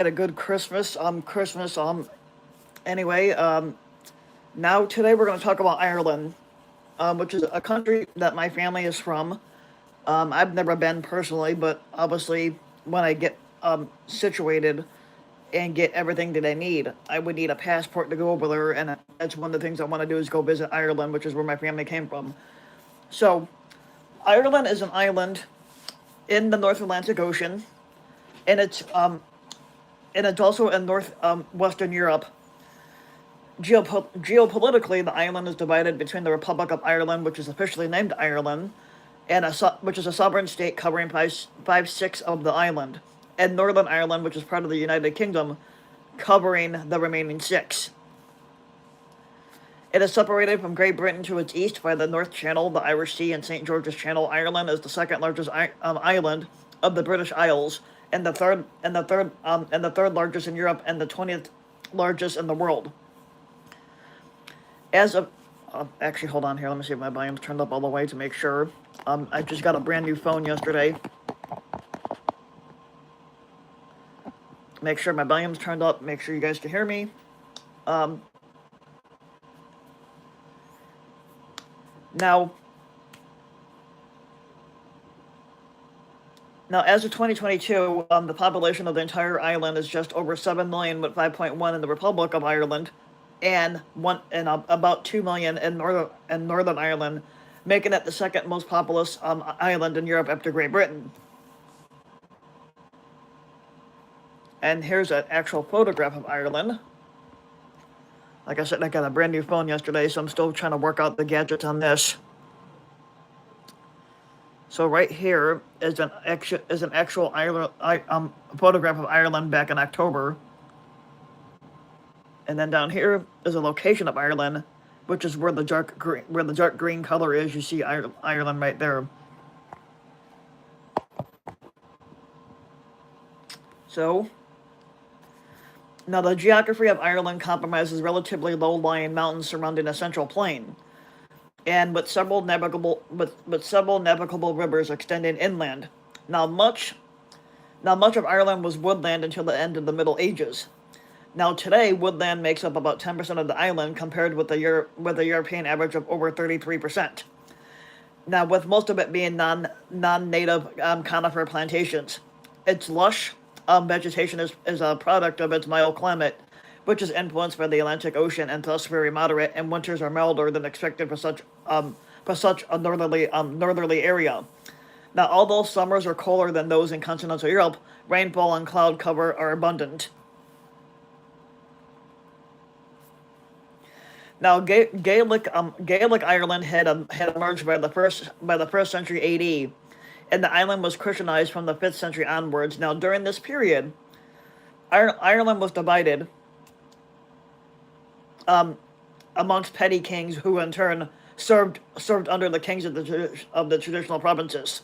had a good Christmas. Anyway, now today we're going to talk about Ireland, which is a country that my family is from. I've never been personally, but obviously when I get situated and get everything that I need, I would need a passport to go over there, and that's one of the things I want to do is go visit Ireland, which is where my family came from. So, Ireland is an island in the North Atlantic Ocean, and it's also in north Western Europe. Geopolitically, the island is divided between the Republic of Ireland, which is officially named Ireland, and which is a sovereign state covering five sixths of the island, and Northern Ireland, which is part of the United Kingdom, covering the remaining six. It is separated from Great Britain to its east by the North Channel, the Irish Sea, and St. George's Channel. Ireland is the second largest island of the British Isles, and the third largest in Europe, and the 20th largest in the world. As of Actually, hold on here. Let me see if my volume's turned up all the way to make sure. I just got a brand new phone yesterday. Make sure my volume's turned up. Make sure you guys can hear me. Now, as of 2022, the population of the entire island is just over 7 million, with 5.1 in the Republic of Ireland, and about 2 million in Northern Ireland, making it the second most populous island in Europe after Great Britain. And here's an actual photograph of Ireland. Like I said, I got a brand new phone yesterday, so I'm still trying to work out the gadgets on this. So right here is an actual photograph of Ireland back in October. And then down here is a location of Ireland, which is where the dark green color is. You see Ireland right there. So, now the geography of Ireland comprises relatively low-lying mountains surrounding a central plain, and with several navigable rivers extending inland. Now much of Ireland was woodland until the end of the Middle Ages. Now today, woodland makes up about 10% of the island, compared with the European average of over 33%. Now, with most of it being non-native conifer plantations. Its lush vegetation is a product of its mild climate, which is influenced by the Atlantic Ocean and thus very moderate, and winters are milder than expected for such a northerly area. Now, although summers are colder than those in continental Europe, rainfall and cloud cover are abundant. Now, Gaelic Ireland had emerged by the first century AD, and the island was Christianized from the 5th century onwards. Now, during this period, Ireland was divided amongst petty kings, who in turn served under the kings of the traditional provinces.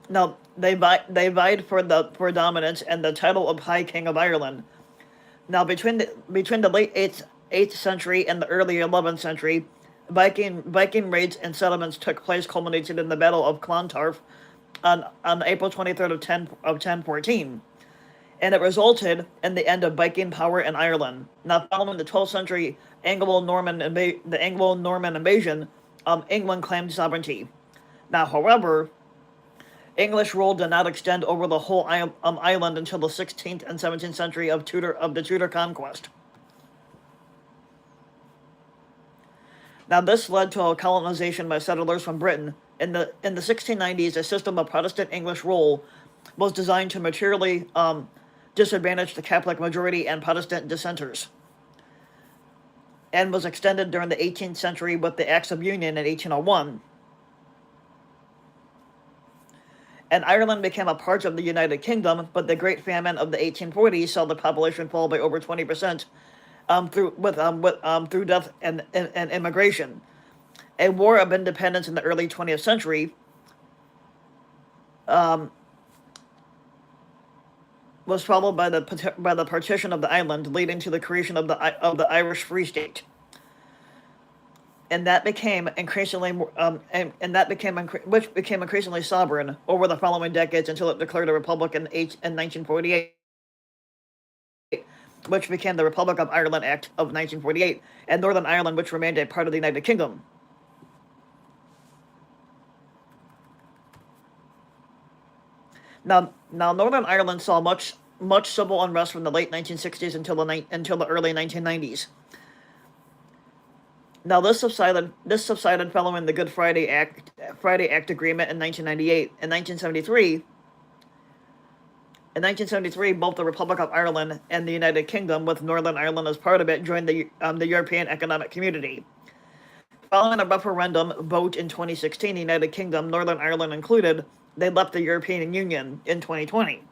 Now, they vied for dominance and the title of High King of Ireland. Now, between the late 8th century and the early 11th century, Viking raids and settlements took place, culminating in the Battle of Clontarf on April 23rd of 1014, and it resulted in the end of Viking power in Ireland. Now, following the 12th century Anglo-Norman invasion, England claimed sovereignty. Now, however, English rule did not extend over the whole island until the 16th and 17th century of the Tudor conquest. Now, this led to a colonization by settlers from Britain. In the 1690s, a system of Protestant English rule was designed to materially disadvantage the Catholic majority and Protestant dissenters, and was extended during the 18th century with the Acts of Union in 1801. And Ireland became a part of the United Kingdom, but the Great Famine of the 1840s saw the population fall by over 20%. Through death and immigration. A war of independence in the early 20th century was followed by the partition of the island, leading to the creation of the Irish Free State. And that became increasingly sovereign over the following decades, until it declared a republic in 1948. which became the Republic of Ireland Act of 1948, and Northern Ireland, which remained a part of the United Kingdom. Now Northern Ireland saw much civil unrest from the late 1960s until the early 1990s. Now this subsided following the Good Friday Act agreement in 1998. In 1973, both the Republic of Ireland and the United Kingdom, with Northern Ireland as part of it, joined the European Economic Community. Following a referendum vote in 2016, the United Kingdom, Northern Ireland included, they left the European Union in 2020.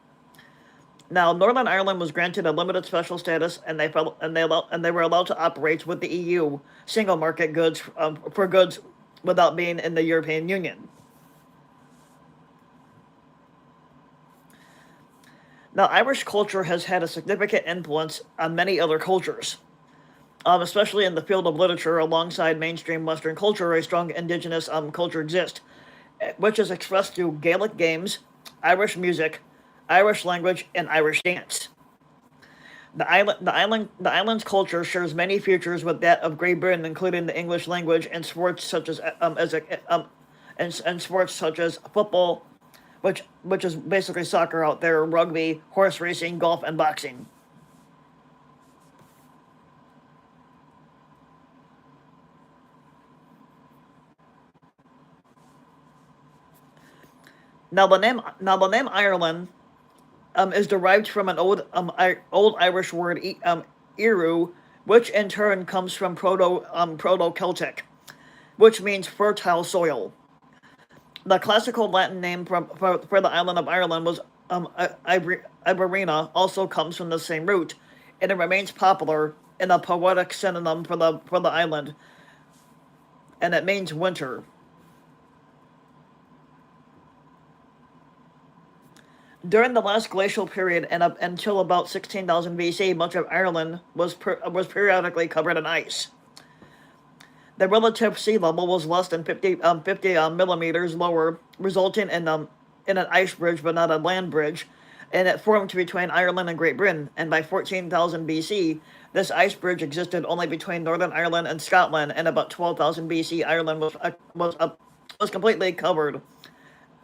Now, Northern Ireland was granted a limited special status, and they were allowed to operate with the EU single market goods for goods without being in the European Union. Now, Irish culture has had a significant influence on many other cultures, especially in the field of literature. Alongside mainstream Western culture, a strong indigenous culture exists, which is expressed through Gaelic games, Irish music, Irish language, and Irish dance. The island's culture shares many features with that of Great Britain, including the English language and sports such as football, which is basically soccer out there, rugby, horse racing, golf, and boxing. Now the name Ireland is derived from an old Irish word iru, which in turn comes from Proto Celtic, which means fertile soil. The classical Latin name for the island of Ireland was Iberina, also comes from the same root, and it remains popular in a poetic synonym for the island, and it means winter. During the last glacial period and up until about 16,000 BC, much of Ireland was periodically covered in ice. The relative sea level was less than 50 millimeters lower, resulting in an ice bridge but not a land bridge, and it formed between Ireland and Great Britain. And by 14,000 BC, this ice bridge existed only between Northern Ireland and Scotland. And about 12,000 BC, Ireland was completely covered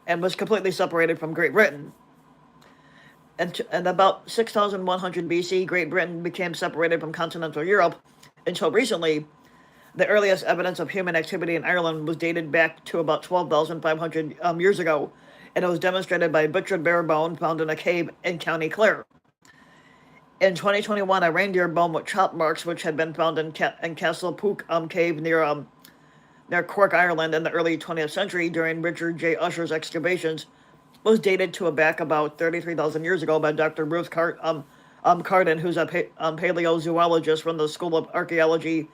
and was completely separated from Great Britain. And about 6,100 BC, Great Britain became separated from continental Europe. Until recently, the earliest evidence of human activity in Ireland was dated back to about 12,500 years ago, and it was demonstrated by butchered bear bone found in a cave in County Clare. In 2021, a reindeer bone with chop marks, which had been found in Castle Pook cave near Cork, Ireland, in the early 20th century during Richard J. Usher's excavations, was dated to back about 33,000 years ago by Dr. Ruth Carden, who's a paleozoologist from the School of Archaeology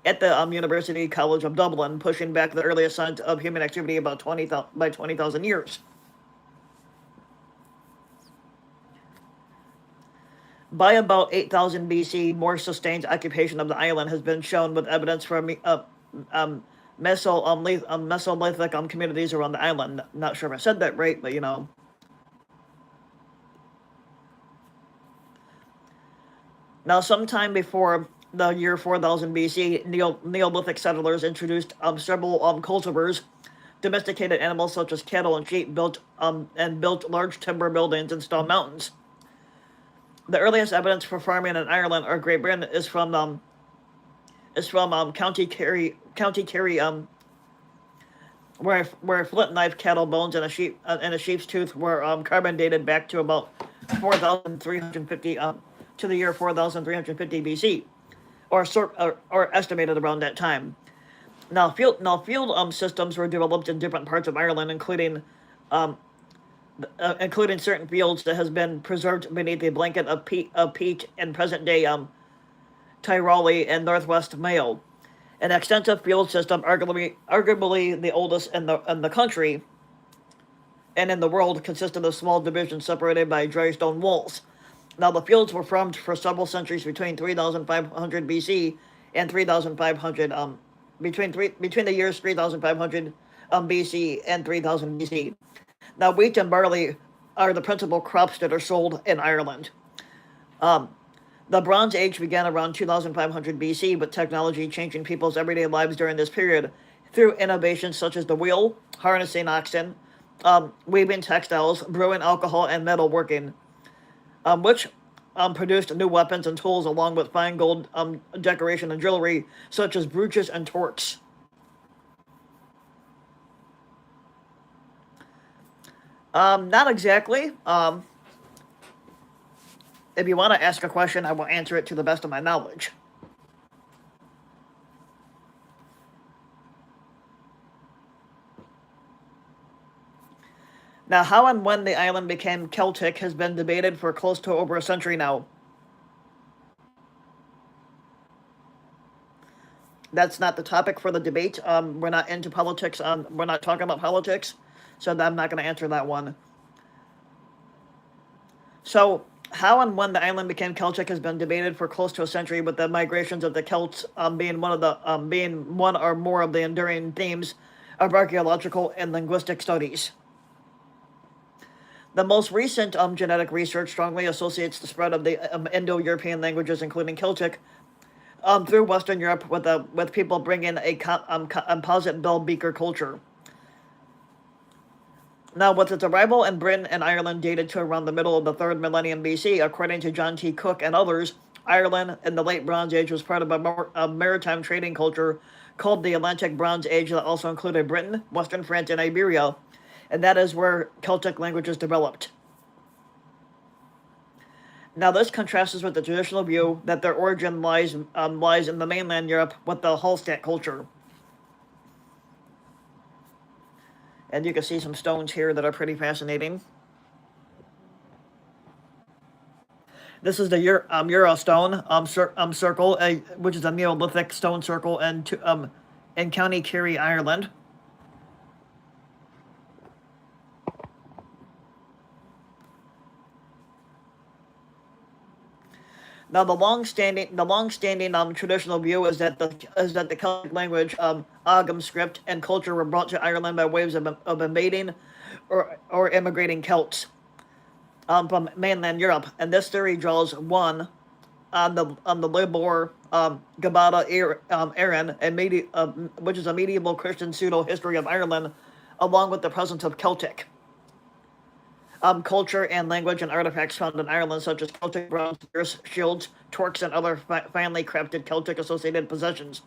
at the University College of Dublin, pushing back the earliest signs of human activity about 20,000 years. By about 8,000 BC, more sustained occupation of the island has been shown, with evidence from Mesolithic communities around the island. Not sure if I said that right, but you know. Now, sometime before the year 4000 BC, Neolithic settlers introduced several cultivars, domesticated animals such as cattle and sheep, built large timber buildings and stone mountains. The earliest evidence for farming in Ireland or Great Britain is from County Kerry, where flint knife, cattle bones, and a sheep's tooth were carbon dated back to about 4,350 to the year 4,350 BC, or estimated around that time. Now field systems were developed in different parts of Ireland, including certain fields that has been preserved beneath a blanket of peat in present-day Tyrolee and Northwest Mayo. An extensive field system, arguably the oldest in the country and in the world, consisted of small divisions separated by dry stone walls. Now, the fields were farmed for several centuries between 3,500 BC and 3,500 between the years 3,500 BC and 3,000 BC. Now, wheat and barley are the principal crops that are sold in Ireland. The Bronze Age began around 2500 BC, with technology changing people's everyday lives during this period through innovations such as the wheel, harnessing oxen, weaving textiles, brewing alcohol, and metalworking, which produced new weapons and tools along with fine gold decoration and jewelry such as brooches and torques. Not exactly. If you want to ask a question, I will answer it to the best of my knowledge. Now, how and when the island became Celtic has been debated for close to over a century now. That's not the topic for the debate. We're not into politics. We're not talking about politics, so I'm not going to answer that one. So, how and when the island became Celtic has been debated for close to a century, with the migrations of the Celts being one or more of the enduring themes of archaeological and linguistic studies. The most recent genetic research strongly associates the spread of the Indo-European languages, including Celtic, through Western Europe, with people bringing a composite bell beaker culture. Now, with its arrival in Britain and Ireland dated to around the middle of the 3rd millennium BC, according to John T. Cook and others, Ireland in the late Bronze Age was part of a maritime trading culture called the Atlantic Bronze Age that also included Britain, Western France, and Iberia, and that is where Celtic languages developed. Now, this contrasts with the traditional view that their origin lies in the mainland Europe with the Hallstatt culture. And you can see some stones here that are pretty fascinating. This is the Euro stone circle, which is a Neolithic stone circle in County Kerry, Ireland. Now, the long-standing traditional view is that the Celtic language, Ogham script, and culture were brought to Ireland by waves of invading or immigrating Celts from mainland Europe, and this theory draws one on the Libor Gabata Aaron, which is a medieval Christian pseudo history of Ireland, along with the presence of Celtic culture and language and artifacts found in Ireland, such as Celtic bronze spears, shields, torques, and other finely crafted Celtic associated possessions.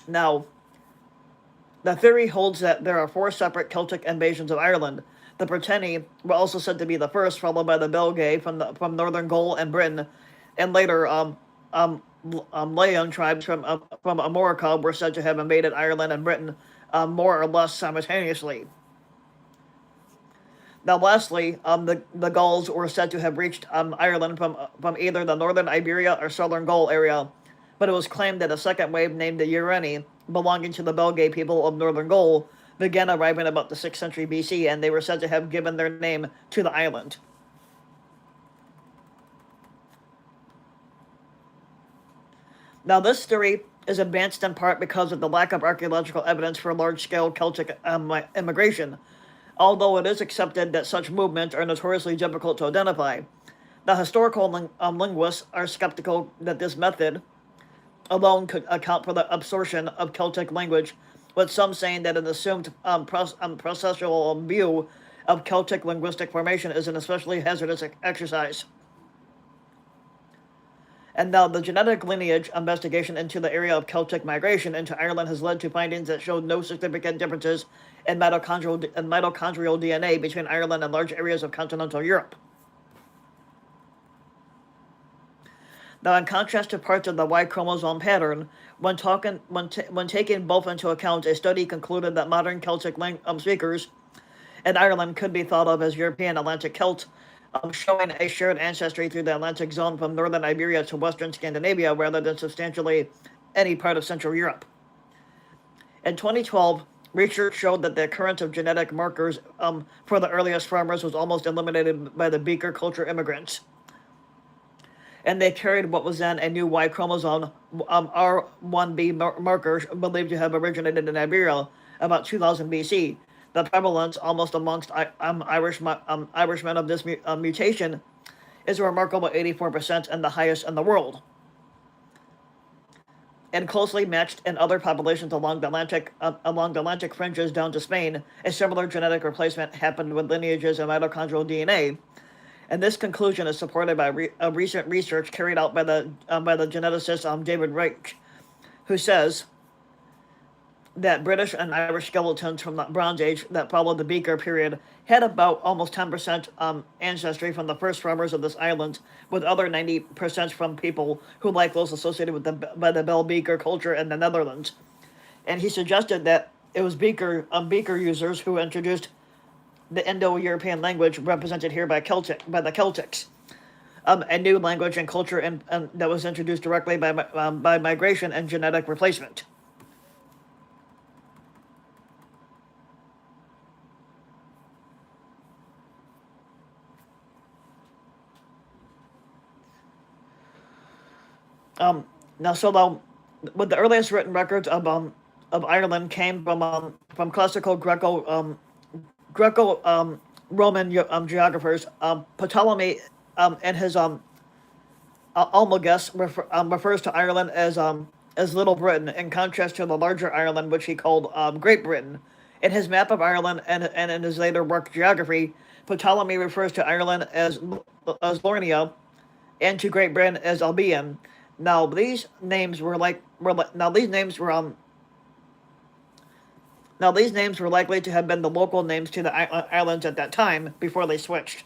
Now, the theory holds that there are 4 separate Celtic invasions of Ireland. The Britanni were also said to be the first, followed by the Belgae from northern Gaul and Britain, and later Leon tribes from Armorica were said to have invaded Ireland and Britain more or less simultaneously. Now, lastly, the Gauls were said to have reached Ireland from either the northern Iberia or southern Gaul area, but it was claimed that a second wave named the Ureni, belonging to the Belgae people of northern Gaul, began arriving about the 6th century BC, and they were said to have given their name to the island. Now, this theory is advanced in part because of the lack of archaeological evidence for large-scale Celtic immigration, although it is accepted that such movements are notoriously difficult to identify. The historical linguists are skeptical that this method alone could account for the absorption of Celtic language, with some saying that an assumed processual view of Celtic linguistic formation is an especially hazardous exercise. And now, the genetic lineage investigation into the area of Celtic migration into Ireland has led to findings that showed no significant differences in mitochondrial DNA between Ireland and large areas of continental Europe. Now, in contrast to parts of the Y chromosome pattern, when taking both into account, a study concluded that modern Celtic speakers in Ireland could be thought of as European Atlantic Celt, showing a shared ancestry through the Atlantic zone from northern Iberia to western Scandinavia rather than substantially any part of Central Europe. In 2012, research showed that the occurrence of genetic markers for the earliest farmers was almost eliminated by the Beaker culture immigrants. And they carried what was then a new Y chromosome, R1b marker, believed to have originated in Iberia about 2000 BC. The prevalence, almost amongst Irishmen of this mutation, is a remarkable 84% and the highest in the world. And closely matched in other populations along the Atlantic fringes down to Spain, a similar genetic replacement happened with lineages of mitochondrial DNA. And this conclusion is supported by recent research carried out by the geneticist David Reich, who says that British and Irish skeletons from the Bronze Age that followed the Beaker period had about almost 10% ancestry from the first farmers of this island, with other 90% from people who like those associated with the Bell Beaker culture in the Netherlands. And he suggested that it was Beaker users who introduced the Indo-European language represented here by the Celtics, a new language and culture that was introduced directly by migration and genetic replacement. With the earliest written records of Ireland came from classical Greco-Roman geographers. Ptolemy and his Almagest refers to Ireland as Little Britain, in contrast to the larger Ireland, which he called Great Britain. In his map of Ireland and in his later work Geography, Ptolemy refers to Ireland as Lornia, and to Great Britain as Albion. Now these names were likely to have been the local names to the islands at that time before they switched.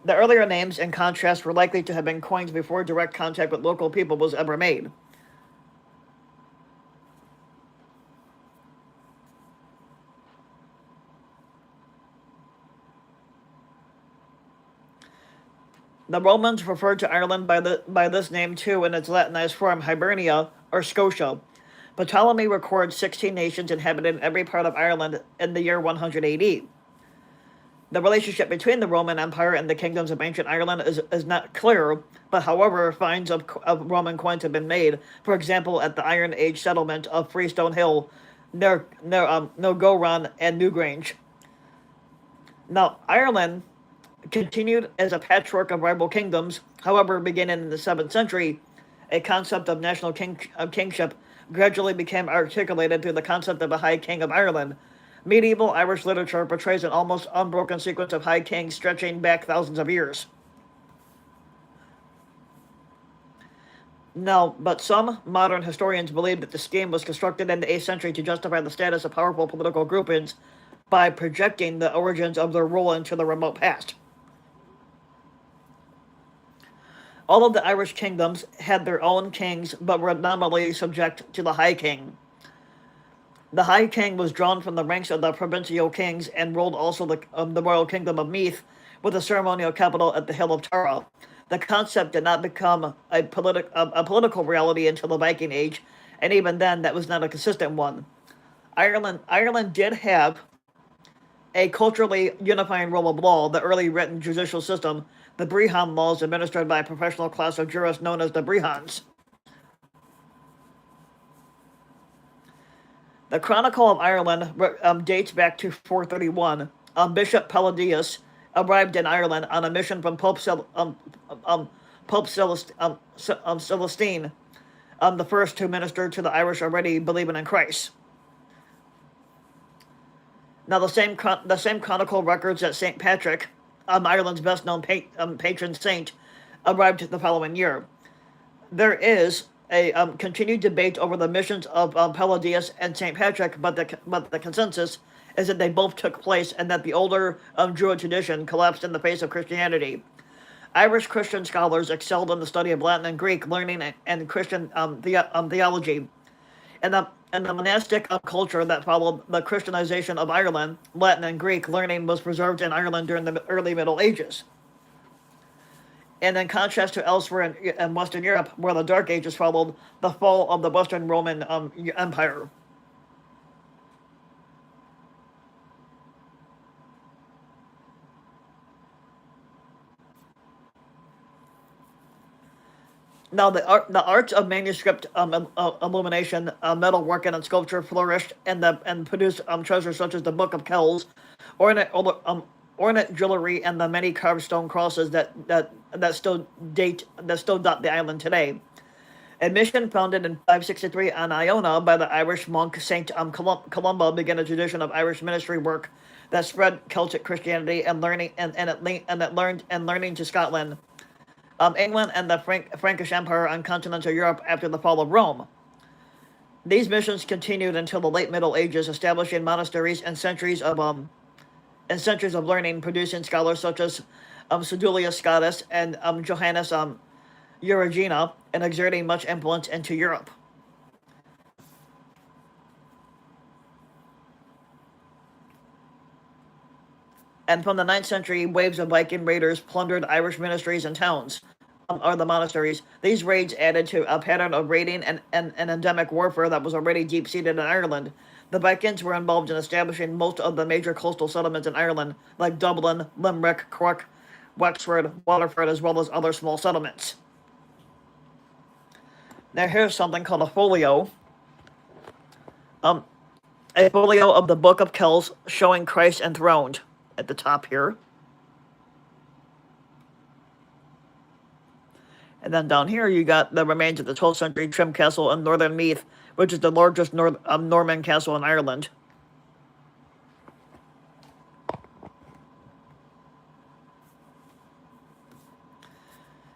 The earlier names, in contrast, were likely to have been coined before direct contact with local people was ever made. The Romans referred to Ireland by this name too in its Latinized form, Hibernia or Scotia. Ptolemy records 16 nations inhabited every part of Ireland in the year 100 AD. The relationship between the Roman Empire and the kingdoms of ancient Ireland is not clear, but however, finds of Roman coins have been made, for example, at the Iron Age settlement of Freestone Hill, near Gowran and Newgrange. Now, Ireland continued as a patchwork of rival kingdoms. However, beginning in the 7th century, a concept of national kingship gradually became articulated through the concept of a High King of Ireland. Medieval Irish literature portrays an almost unbroken sequence of high kings stretching back thousands of years. Now, but some modern historians believe that the scheme was constructed in the 8th century to justify the status of powerful political groupings by projecting the origins of their rule into the remote past. All of the Irish kingdoms had their own kings, but were nominally subject to the High King. The High King was drawn from the ranks of the provincial kings and ruled also the royal kingdom of Meath, with a ceremonial capital at the Hill of Tara. The concept did not become a political reality until the Viking Age, and even then, that was not a consistent one. Ireland did have a culturally unifying rule of law, the early written judicial system, the Brehon laws administered by a professional class of jurists known as the Brehons. The Chronicle of Ireland dates back to 431. Bishop Palladius arrived in Ireland on a mission from Pope Celestine, the first to minister to the Irish already believing in Christ. Now, the same chronicle records that St. Patrick, Ireland's best-known patron saint, arrived the following year. There is a continued debate over the missions of Palladius and St. Patrick, but the consensus is that they both took place and that the older Druid tradition collapsed in the face of Christianity. Irish Christian scholars excelled in the study of Latin and Greek learning and Christian theology. In the monastic culture that followed the Christianization of Ireland, Latin and Greek learning was preserved in Ireland during the early Middle Ages. And in contrast to elsewhere in Western Europe, where the Dark Ages followed the fall of the Western Roman Empire. Now, the arts of manuscript illumination, metalworking, and sculpture flourished and produced treasures such as the Book of Kells, ornate jewelry, and the many carved stone crosses that still dot the island today. A mission founded in 563 on Iona by the Irish monk Saint Columba began a tradition of Irish ministry work that spread Celtic Christianity and learning to Scotland, England, and the Frankish Empire on continental Europe after the fall of Rome. These missions continued until the late Middle Ages, establishing monasteries and centuries of learning, producing scholars such as Sedulius Scotus and Johannes Eurygena, and exerting much influence into Europe. And from the 9th century, waves of Viking raiders plundered Irish ministries and towns, or the monasteries. These raids added to a pattern of raiding and endemic warfare that was already deep-seated in Ireland. The Vikings were involved in establishing most of the major coastal settlements in Ireland, like Dublin, Limerick, Cork, Wexford, Waterford, as well as other small settlements. Now here's something called a folio. A folio of the Book of Kells showing Christ enthroned at the top here. And then down here you got the remains of the 12th century Trim Castle in Northern Meath, which is the largest Norman castle in Ireland.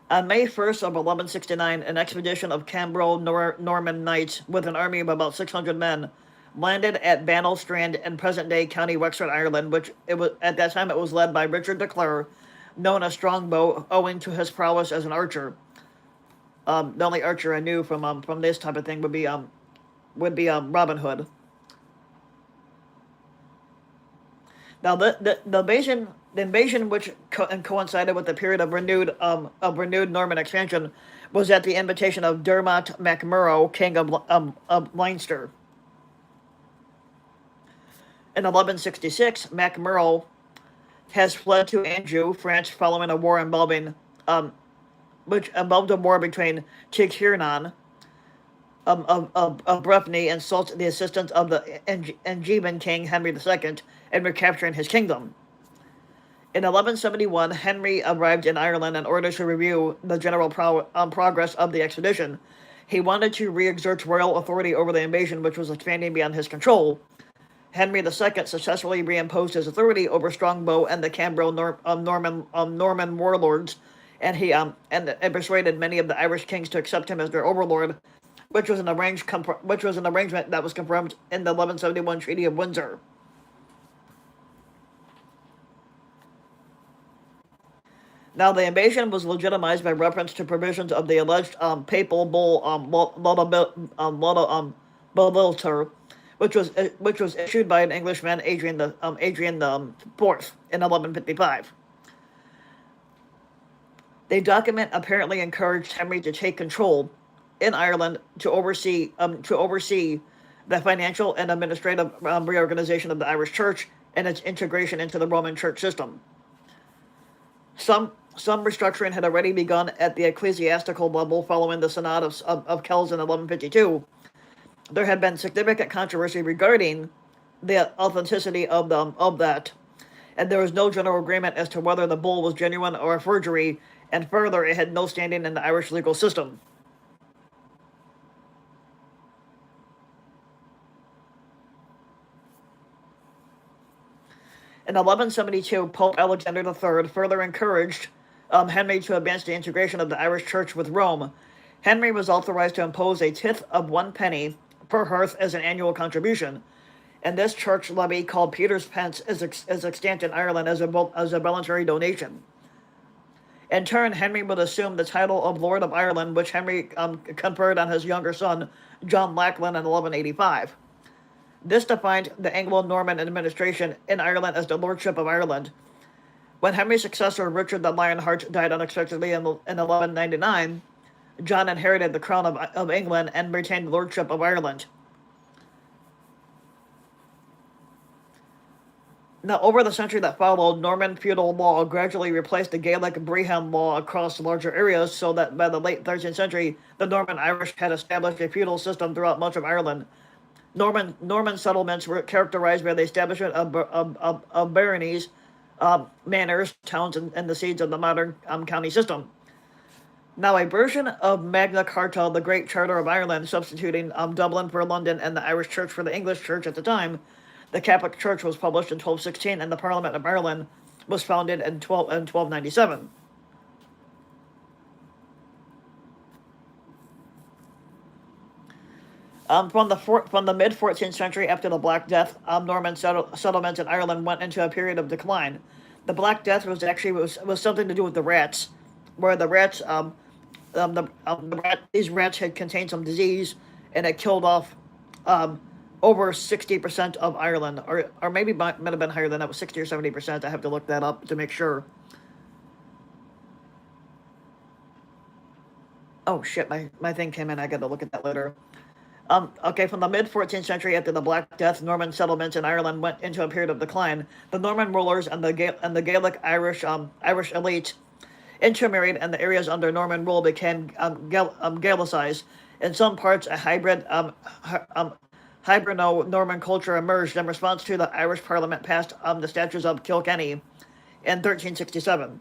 On May 1st of 1169, an expedition of Cambro-Norman knights with an army of about 600 men landed at Bannel Strand in present-day County Wexford, Ireland, which at that time it was led by Richard de Clare, known as Strongbow, owing to his prowess as an archer. The only archer I knew from this type of thing would be Robin Hood. Now the invasion which coincided with the period of renewed Norman expansion was at the invitation of Dermot MacMurrough, King of Leinster. In 1166, MacMurrough has fled to Anjou, France, following a war which involved a war between Tig Hiernan of Breffni and sought the assistance of the Angevin king Henry II in recapturing his kingdom. In 1171, Henry arrived in Ireland in order to review the general progress of the expedition. He wanted to re-exert royal authority over the invasion, which was expanding beyond his control. Henry II successfully reimposed his authority over Strongbow and the Norman warlords, and he persuaded many of the Irish kings to accept him as their overlord, which was an arrangement that was confirmed in the 1171 Treaty of Windsor. Now, the invasion was legitimized by reference to provisions of the alleged papal bull Lodilter, which was issued by an Englishman, Adrian IV, in 1155. The document apparently encouraged Henry to take control in Ireland to oversee the financial and administrative reorganization of the Irish Church and its integration into the Roman Church system. Some restructuring had already begun at the ecclesiastical level following the Synod of Kells in 1152. There had been significant controversy regarding the authenticity of that, and there was no general agreement as to whether the bull was genuine or a forgery, and further, it had no standing in the Irish legal system. In 1172, Pope Alexander III further encouraged Henry to advance the integration of the Irish Church with Rome. Henry was authorized to impose a tithe of 1 penny per hearth as an annual contribution, and this church levy, called Peter's Pence, is extant in Ireland as a voluntary donation. In turn, Henry would assume the title of Lord of Ireland, which Henry conferred on his younger son, John Lackland, in 1185. This defined the Anglo-Norman administration in Ireland as the Lordship of Ireland. When Henry's successor, Richard the Lionheart, died unexpectedly in 1199, John inherited the crown of England and retained the Lordship of Ireland. Now, over the century that followed, Norman feudal law gradually replaced the Gaelic Brehon law across larger areas, so that by the late 13th century, the Norman Irish had established a feudal system throughout much of Ireland. Norman settlements were characterized by the establishment of baronies, manors, towns, and the seeds of the modern county system. Now, a version of Magna Carta, the Great Charter of Ireland, substituting Dublin for London and the Irish Church for the English Church at the time, the Catholic Church was published in 1216, and the Parliament of Ireland was founded in 1297. From the mid 14th century after the Black Death, Norman settlements in Ireland went into a period of decline. The Black Death was something to do with the rats, where the rats these rats had contained some disease, and it killed off over 60% of Ireland, or maybe might have been higher than that, was 60 or 70%. I have to look that up to make sure. Oh shit, my thing came in. I got to look at that later. Okay, from the mid 14th century after the Black Death, Norman settlements in Ireland went into a period of decline. The Norman rulers and the Gaelic Irish elite intermarried, and the areas under Norman rule became Gaelicized. In some parts, a Hiberno-Norman culture emerged in response to the Irish Parliament passed the Statutes of Kilkenny in 1367.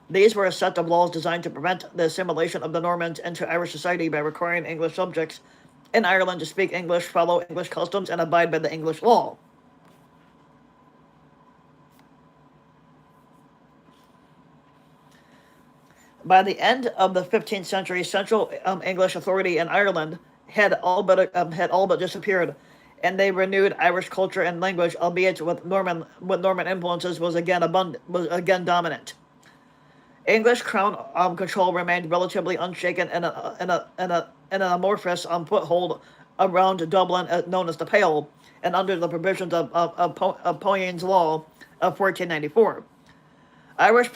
These were a set of laws designed to prevent the assimilation of the Normans into Irish society by requiring English subjects in Ireland to speak English, follow English customs, and abide by the English law. By the end of the 15th century, central English authority in Ireland had all but disappeared, and they renewed Irish culture and language, albeit with Norman influences, was again dominant. English crown control remained relatively unshaken in an amorphous foothold around Dublin, known as the Pale, and under the provisions of Poyet's Law of 1494. Irish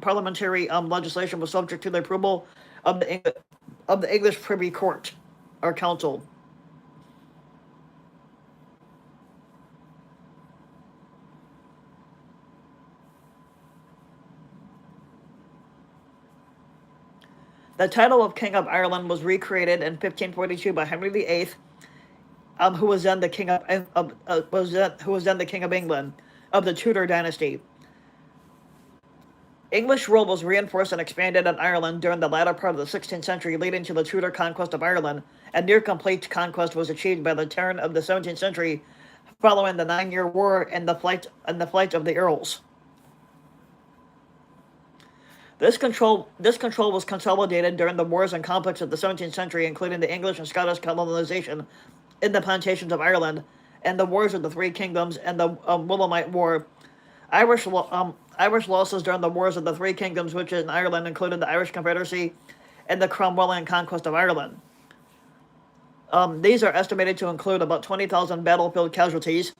parliamentary legislation was subject to the approval of the English Privy Court, or Council. The title of King of Ireland was recreated in 1542 by Henry VIII, who was then the king of England of the Tudor dynasty. English rule was reinforced and expanded in Ireland during the latter part of the 16th century, leading to the Tudor conquest of Ireland. A near complete conquest was achieved by the turn of the 17th century, following the 9-Year War and the flight of the Earls. This control was consolidated during the wars and conflicts of the 17th century, including the English and Scottish colonization in the plantations of Ireland, and the Wars of the Three Kingdoms and the Williamite War. Irish losses during the Wars of the Three Kingdoms, which in Ireland included the Irish Confederacy and the Cromwellian conquest of Ireland. These are estimated to include about 20,000 battlefield casualties.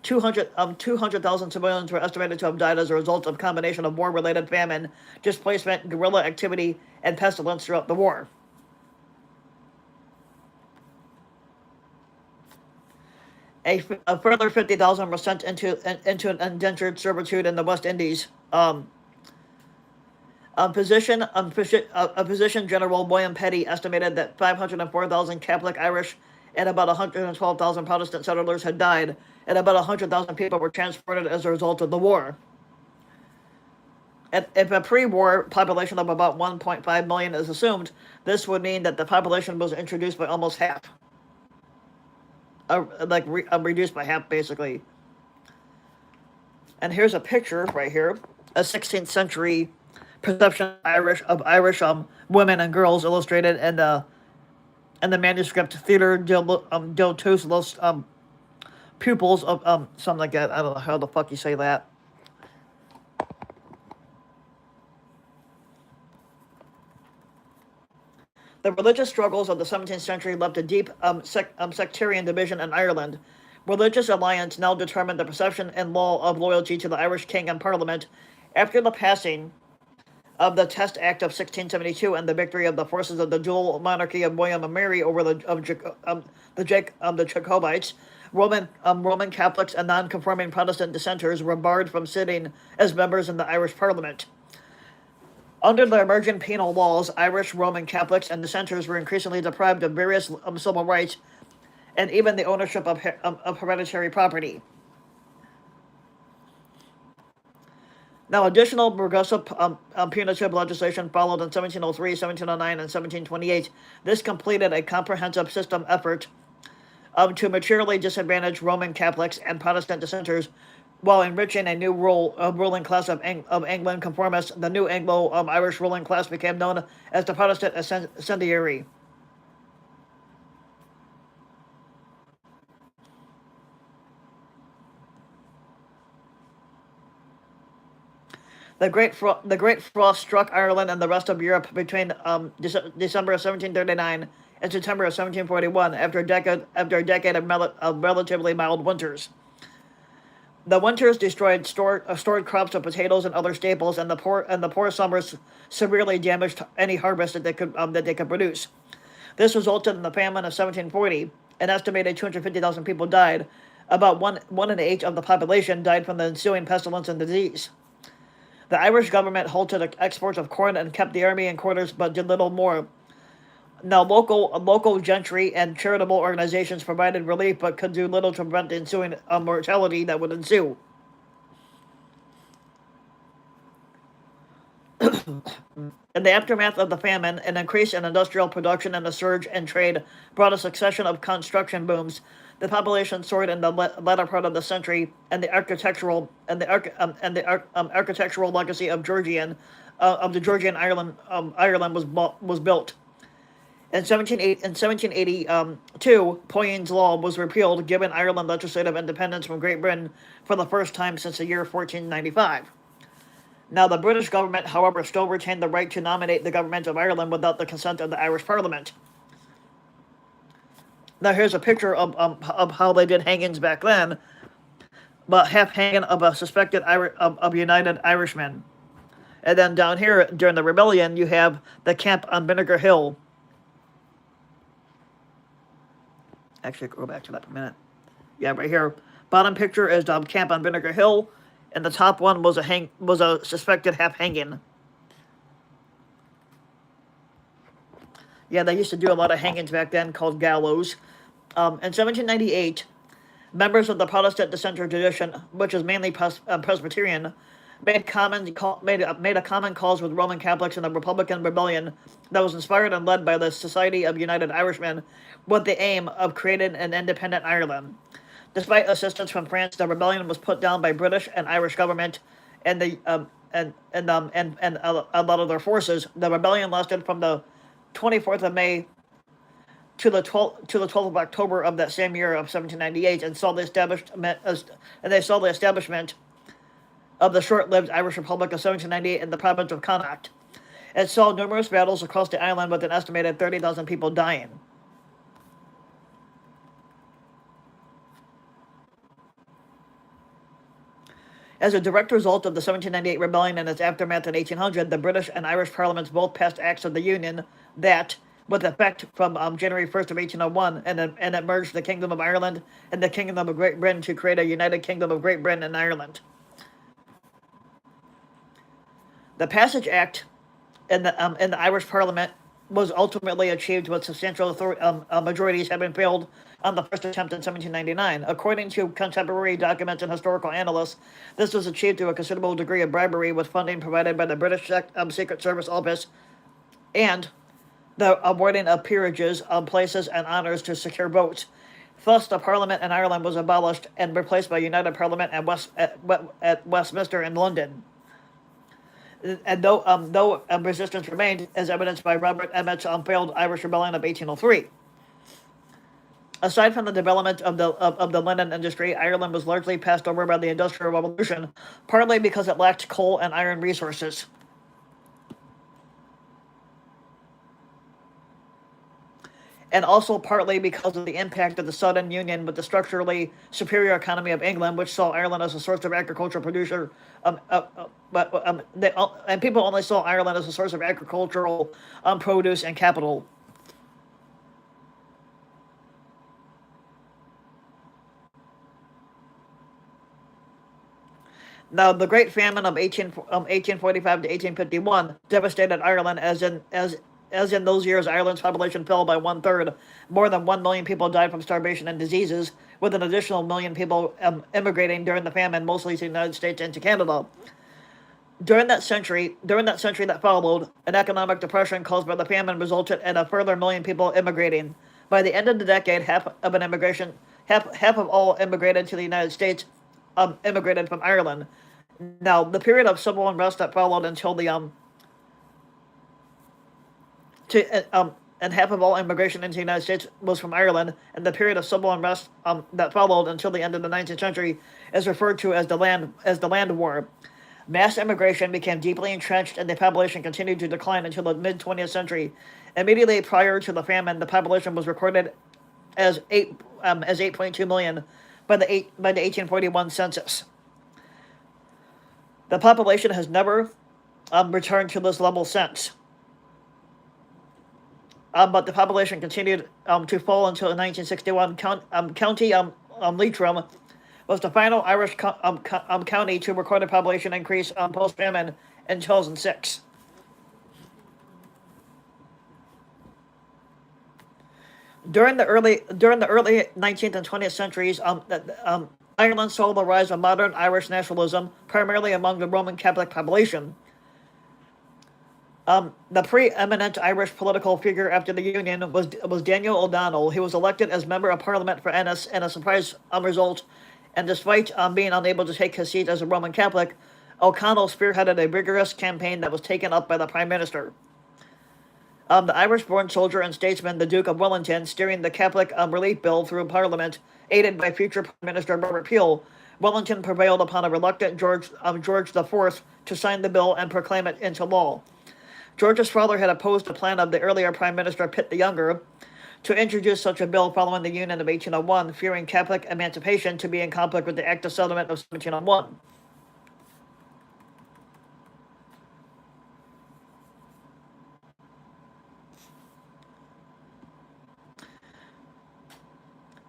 200,000 civilians were estimated to have died as a result of a combination of war-related famine, displacement, guerrilla activity, and pestilence throughout the war. A further 50,000 were sent into an indentured servitude in the West Indies. Physician General William Petty estimated that 504,000 Catholic Irish and about 112,000 Protestant settlers had died, and about 100,000 people were transported as a result of the war. If a pre-war population of about 1.5 million is assumed, this would mean that the population was introduced by almost half. Reduced by half, basically. And here's a picture right here, a 16th century perception of Irish women and girls, illustrated in the manuscript Theatre del Tous los Pupils of something like that. I don't know how the fuck you say that. The religious struggles of the 17th century left a deep sectarian division in Ireland. Religious alliance now determined the perception and law of loyalty to the Irish king and parliament. After the passing of the Test Act of 1672 and the victory of the forces of the dual monarchy of William and Mary over the Jacobites, Roman Catholics and non-conforming Protestant dissenters were barred from sitting as members in the Irish Parliament. Under the emerging penal laws, Irish Roman Catholics and dissenters were increasingly deprived of various civil rights and even the ownership of hereditary property. Now, additional progressive punitive legislation followed in 1703, 1709, and 1728. This completed a comprehensive system effort to materially disadvantage Roman Catholics and Protestant dissenters while enriching a new ruling class of Anglo conformists. The new Anglo-Irish ruling class became known as the Protestant Ascendiary. The Great Frost struck Ireland and the rest of Europe between December of 1739 and September of 1741 after a decade of relatively mild winters. The winters destroyed stored crops of potatoes and other staples, and the poor summers severely damaged any harvest that they could produce. This resulted in the famine of 1740. An estimated 250,000 people died. About one in eight of the population died from the ensuing pestilence and disease. The Irish government halted exports of corn and kept the army in quarters, but did little more. Now, local gentry and charitable organizations provided relief, but could do little to prevent the ensuing mortality that would ensue. In the aftermath of the famine, an increase in industrial production and a surge in trade brought a succession of construction booms. The population soared in the latter part of the century, and the architectural legacy of the Georgian Ireland was built. In 1782, Poyens Law was repealed, giving Ireland legislative independence from Great Britain for the first time since the year 1495. Now, the British government, however, still retained the right to nominate the government of Ireland without the consent of the Irish Parliament. Now, here's a picture of how they did hangings back then, but half hanging of a suspected United Irishmen. And then down here, during the rebellion, you have the camp on Vinegar Hill. Actually, go back to that for a minute. Yeah, right here. Bottom picture is the camp on Vinegar Hill, and the top one was a suspected half hanging. Yeah, they used to do a lot of hangings back then called gallows. In 1798, members of the Protestant dissenter tradition, which is mainly Presbyterian, made a common cause with Roman Catholics in the Republican Rebellion that was inspired and led by the Society of United Irishmen with the aim of creating an independent Ireland. Despite assistance from France, the rebellion was put down by British and Irish government and a lot of their forces. The rebellion lasted from the 24th of May to the 12th of October of that same year of 1798, and saw the establishment of the short-lived Irish Republic of 1798 in the province of Connacht. It saw numerous battles across the island with an estimated 30,000 people dying. As a direct result of the 1798 rebellion and its aftermath in 1800, the British and Irish parliaments both passed acts of the Union that, with effect from January 1st of 1801, and it merged the Kingdom of Ireland and the Kingdom of Great Britain to create a United Kingdom of Great Britain and Ireland. The Passage Act in the Irish Parliament was ultimately achieved with substantial majorities having failed on the first attempt in 1799. According to contemporary documents and historical analysts, this was achieved through a considerable degree of bribery with funding provided by the British Secret Service Office and the awarding of peerages, places, and honors to secure votes. Thus, the Parliament in Ireland was abolished and replaced by a united Parliament at Westminster in London. And though resistance remained, as evidenced by Robert Emmet's failed Irish Rebellion of 1803. Aside from the development of the linen industry, Ireland was largely passed over by the Industrial Revolution, partly because it lacked coal and iron resources. And also partly because of the impact of the sudden union with the structurally superior economy of England, which saw Ireland as a source of agricultural producer, and people only saw Ireland as a source of agricultural produce and capital. Now, the Great Famine of 1845 to 1851 devastated Ireland, as in those years, Ireland's population fell by 1/3. More than 1 million people died from starvation and diseases, with an additional million people immigrating during the famine, mostly to the United States and to Canada. During that century that followed, an economic depression caused by the famine resulted in a further million people immigrating. By the end of the decade, half of all immigrated to the United States, immigrated from Ireland. Now, the period of civil unrest that followed until the and half of all immigration into the United States was from Ireland, and the period of civil unrest that followed until the end of the 19th century is referred to as the Land War. Mass immigration became deeply entrenched, and the population continued to decline until the mid 20th century. Immediately prior to the famine, the population was recorded as 8.2 million by the 1841 census. The population has never returned to this level since. But the population continued to fall until 1961. County Leitrim was the final Irish county to record a population increase post-famine in 2006. During the early 19th and 20th centuries, Ireland saw the rise of modern Irish nationalism, primarily among the Roman Catholic population. The preeminent Irish political figure after the Union was Daniel O'Donnell. He was elected as Member of Parliament for Ennis in a surprise result, and despite being unable to take his seat as a Roman Catholic, O'Connell spearheaded a vigorous campaign that was taken up by the Prime Minister. The Irish-born soldier and statesman, the Duke of Wellington, steering the Catholic relief bill through Parliament, aided by future Prime Minister Robert Peel. Wellington prevailed upon a reluctant George IV to sign the bill and proclaim it into law. George's father had opposed the plan of the earlier Prime Minister Pitt the Younger to introduce such a bill following the Union of 1801, fearing Catholic emancipation to be in conflict with the Act of Settlement of 1701.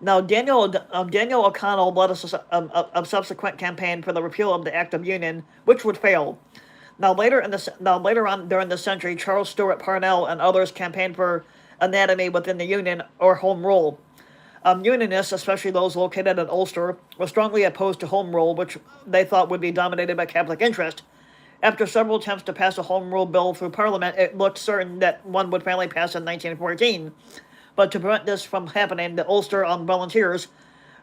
Now, Daniel O'Connell led a subsequent campaign for the repeal of the Act of Union, which would fail. Now, later on during the century, Charles Stewart Parnell and others campaigned for anatomy within the Union or Home Rule. Unionists, especially those located in Ulster, were strongly opposed to Home Rule, which they thought would be dominated by Catholic interest. After several attempts to pass a Home Rule bill through Parliament, it looked certain that one would finally pass in 1914. But to prevent this from happening, the Ulster Volunteers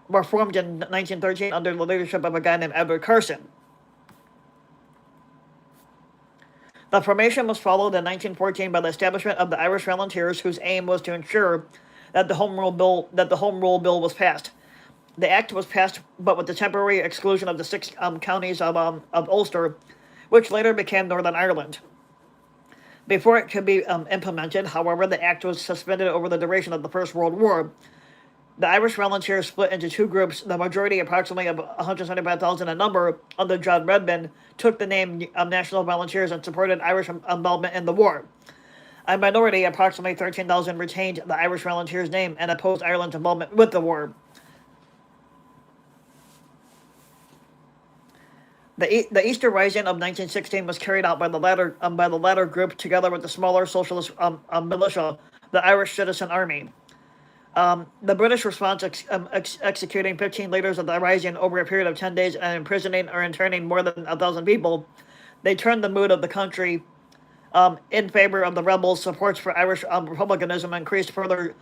were formed in 1913 under the leadership of a guy named Edward Carson. The formation was followed in 1914 by the establishment of the Irish Volunteers, whose aim was to ensure that the Home Rule Bill was passed. The act was passed, but with the temporary exclusion of the 6 counties of Ulster, which later became Northern Ireland. Before it could be implemented, however, the act was suspended over the duration of the First World War. The Irish Volunteers split into 2 groups. The majority, approximately of 175,000 in number, under John Redmond, took the name National Volunteers and supported Irish involvement in the war. A minority, approximately 13,000, retained the Irish Volunteers name and opposed Ireland's involvement with the war. The Easter Rising of 1916 was carried out by the latter group, together with the smaller socialist militia, the Irish Citizen Army. The British response, executing 15 leaders of the Rising over a period of 10 days and imprisoning or interning more than 1,000 people, they turned the mood of the country in favor of the rebels. Supports for Irish republicanism increased further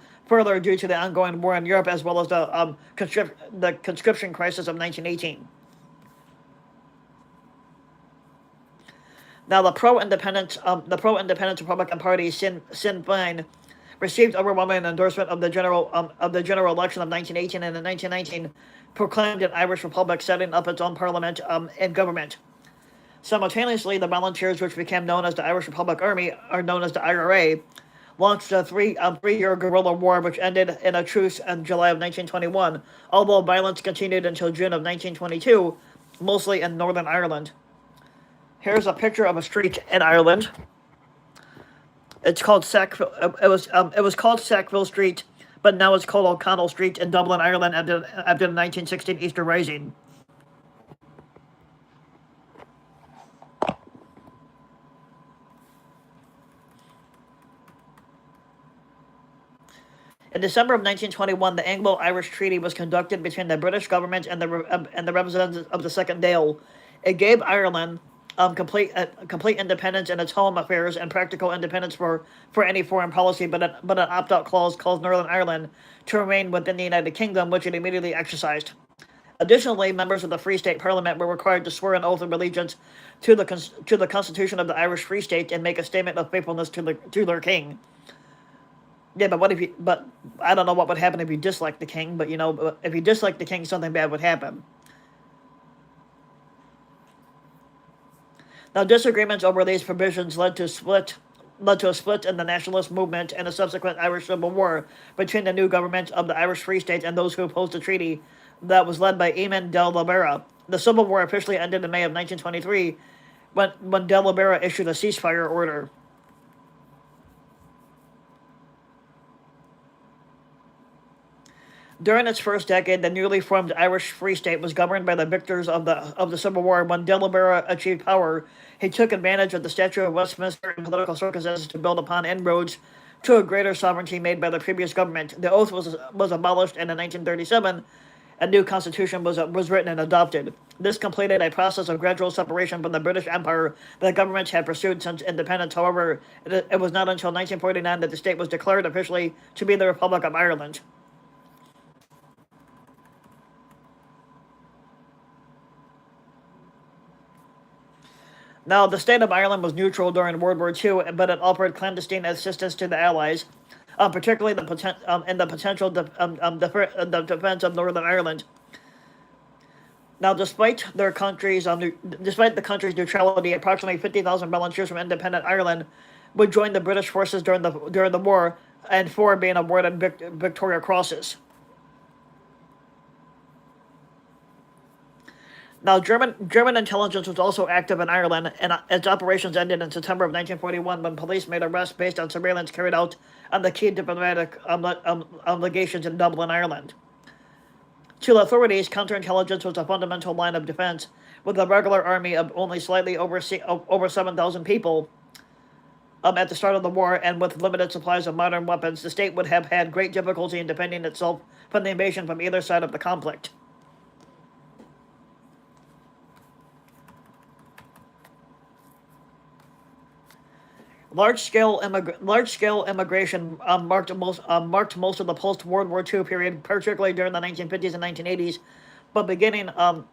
due to the ongoing war in Europe, as well as the conscription crisis of 1918. Now, the pro-independence Republican Party, Sinn Féin, received overwhelming endorsement of the general election of 1918, and in 1919 proclaimed an Irish Republic, setting up its own parliament and government. Simultaneously, the Volunteers, which became known as the Irish Republic Army, are known as the IRA, launched a three-year guerrilla war, which ended in a truce in July of 1921, although violence continued until June of 1922, mostly in Northern Ireland. Here's a picture of a street in Ireland. It's called Sackville. It was called Sackville Street, but now it's called O'Connell Street in Dublin, Ireland, after the 1916 Easter Rising. In December of 1921, the Anglo-Irish Treaty was conducted between the British government and the representatives of the Second Dáil. It gave Ireland complete independence in its home affairs and practical independence for any foreign policy, but an opt-out clause caused Northern Ireland to remain within the United Kingdom, which it immediately exercised. Additionally, members of the Free State Parliament were required to swear an oath of allegiance to the Constitution of the Irish Free State and make a statement of faithfulness to their king. Yeah, but what if you? But I don't know what would happen if you disliked the king. But if you disliked the king, something bad would happen. Now, disagreements over these provisions led to a split in the nationalist movement and a subsequent Irish Civil War between the new government of the Irish Free State and those who opposed the treaty that was led by Eamon de Libera. The Civil War officially ended in May of 1923 when de Libera issued a ceasefire order. During its first decade, the newly formed Irish Free State was governed by the victors of the Civil War. When de Libera achieved power, he took advantage of the Statute of Westminster and political circumstances to build upon inroads to a greater sovereignty made by the previous government. The oath was abolished, and in 1937, a new constitution was written and adopted. This completed a process of gradual separation from the British Empire that governments had pursued since independence. However, it was not until 1949 that the state was declared officially to be the Republic of Ireland. Now, the state of Ireland was neutral during World War II, but it offered clandestine assistance to the Allies, particularly in the potential the defense of Northern Ireland. Now, despite the country's neutrality, approximately 50,000 volunteers from independent Ireland would join the British forces during the war, and 4 being awarded Victoria Crosses. Now, German intelligence was also active in Ireland, and its operations ended in September of 1941 when police made arrests based on surveillance carried out on the key diplomatic legations in Dublin, Ireland. To the authorities, counterintelligence was a fundamental line of defense, with a regular army of only slightly over 7,000 people. At the start of the war, and with limited supplies of modern weapons, the state would have had great difficulty in defending itself from the invasion from either side of the conflict. Large-scale immigration marked most of the post-World War II period, particularly during the 1950s and 1980s, but beginning in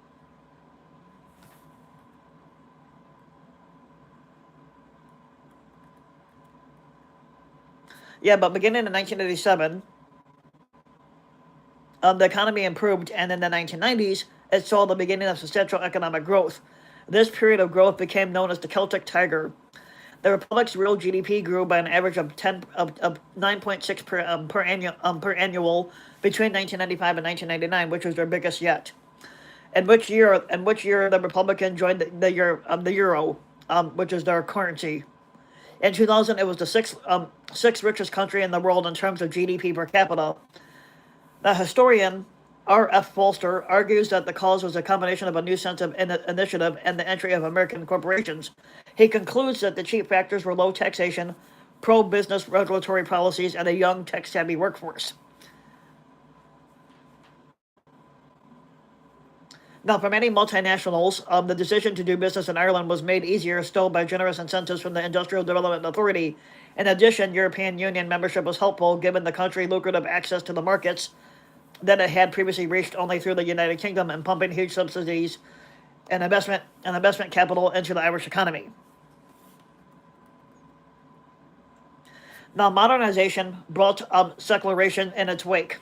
1987, the economy improved, and in the 1990s, it saw the beginning of substantial economic growth. This period of growth became known as the Celtic Tiger. The Republic's real GDP grew by an average of 9.6 per annual between 1995 and 1999, which was their biggest yet. In which year the Republican joined the euro, which is their currency. In 2000, it was the sixth richest country in the world in terms of GDP per capita. The historian R.F. Foster argues that the cause was a combination of a new sense of initiative and the entry of American corporations. He concludes that the chief factors were low taxation, pro-business regulatory policies, and a young, tech-savvy workforce. Now, for many multinationals, the decision to do business in Ireland was made easier still by generous incentives from the Industrial Development Authority. In addition, European Union membership was helpful, given the country lucrative access to the markets that it had previously reached only through the United Kingdom, and pumping huge subsidies and investment capital into the Irish economy. Now, modernization brought secularization in its wake.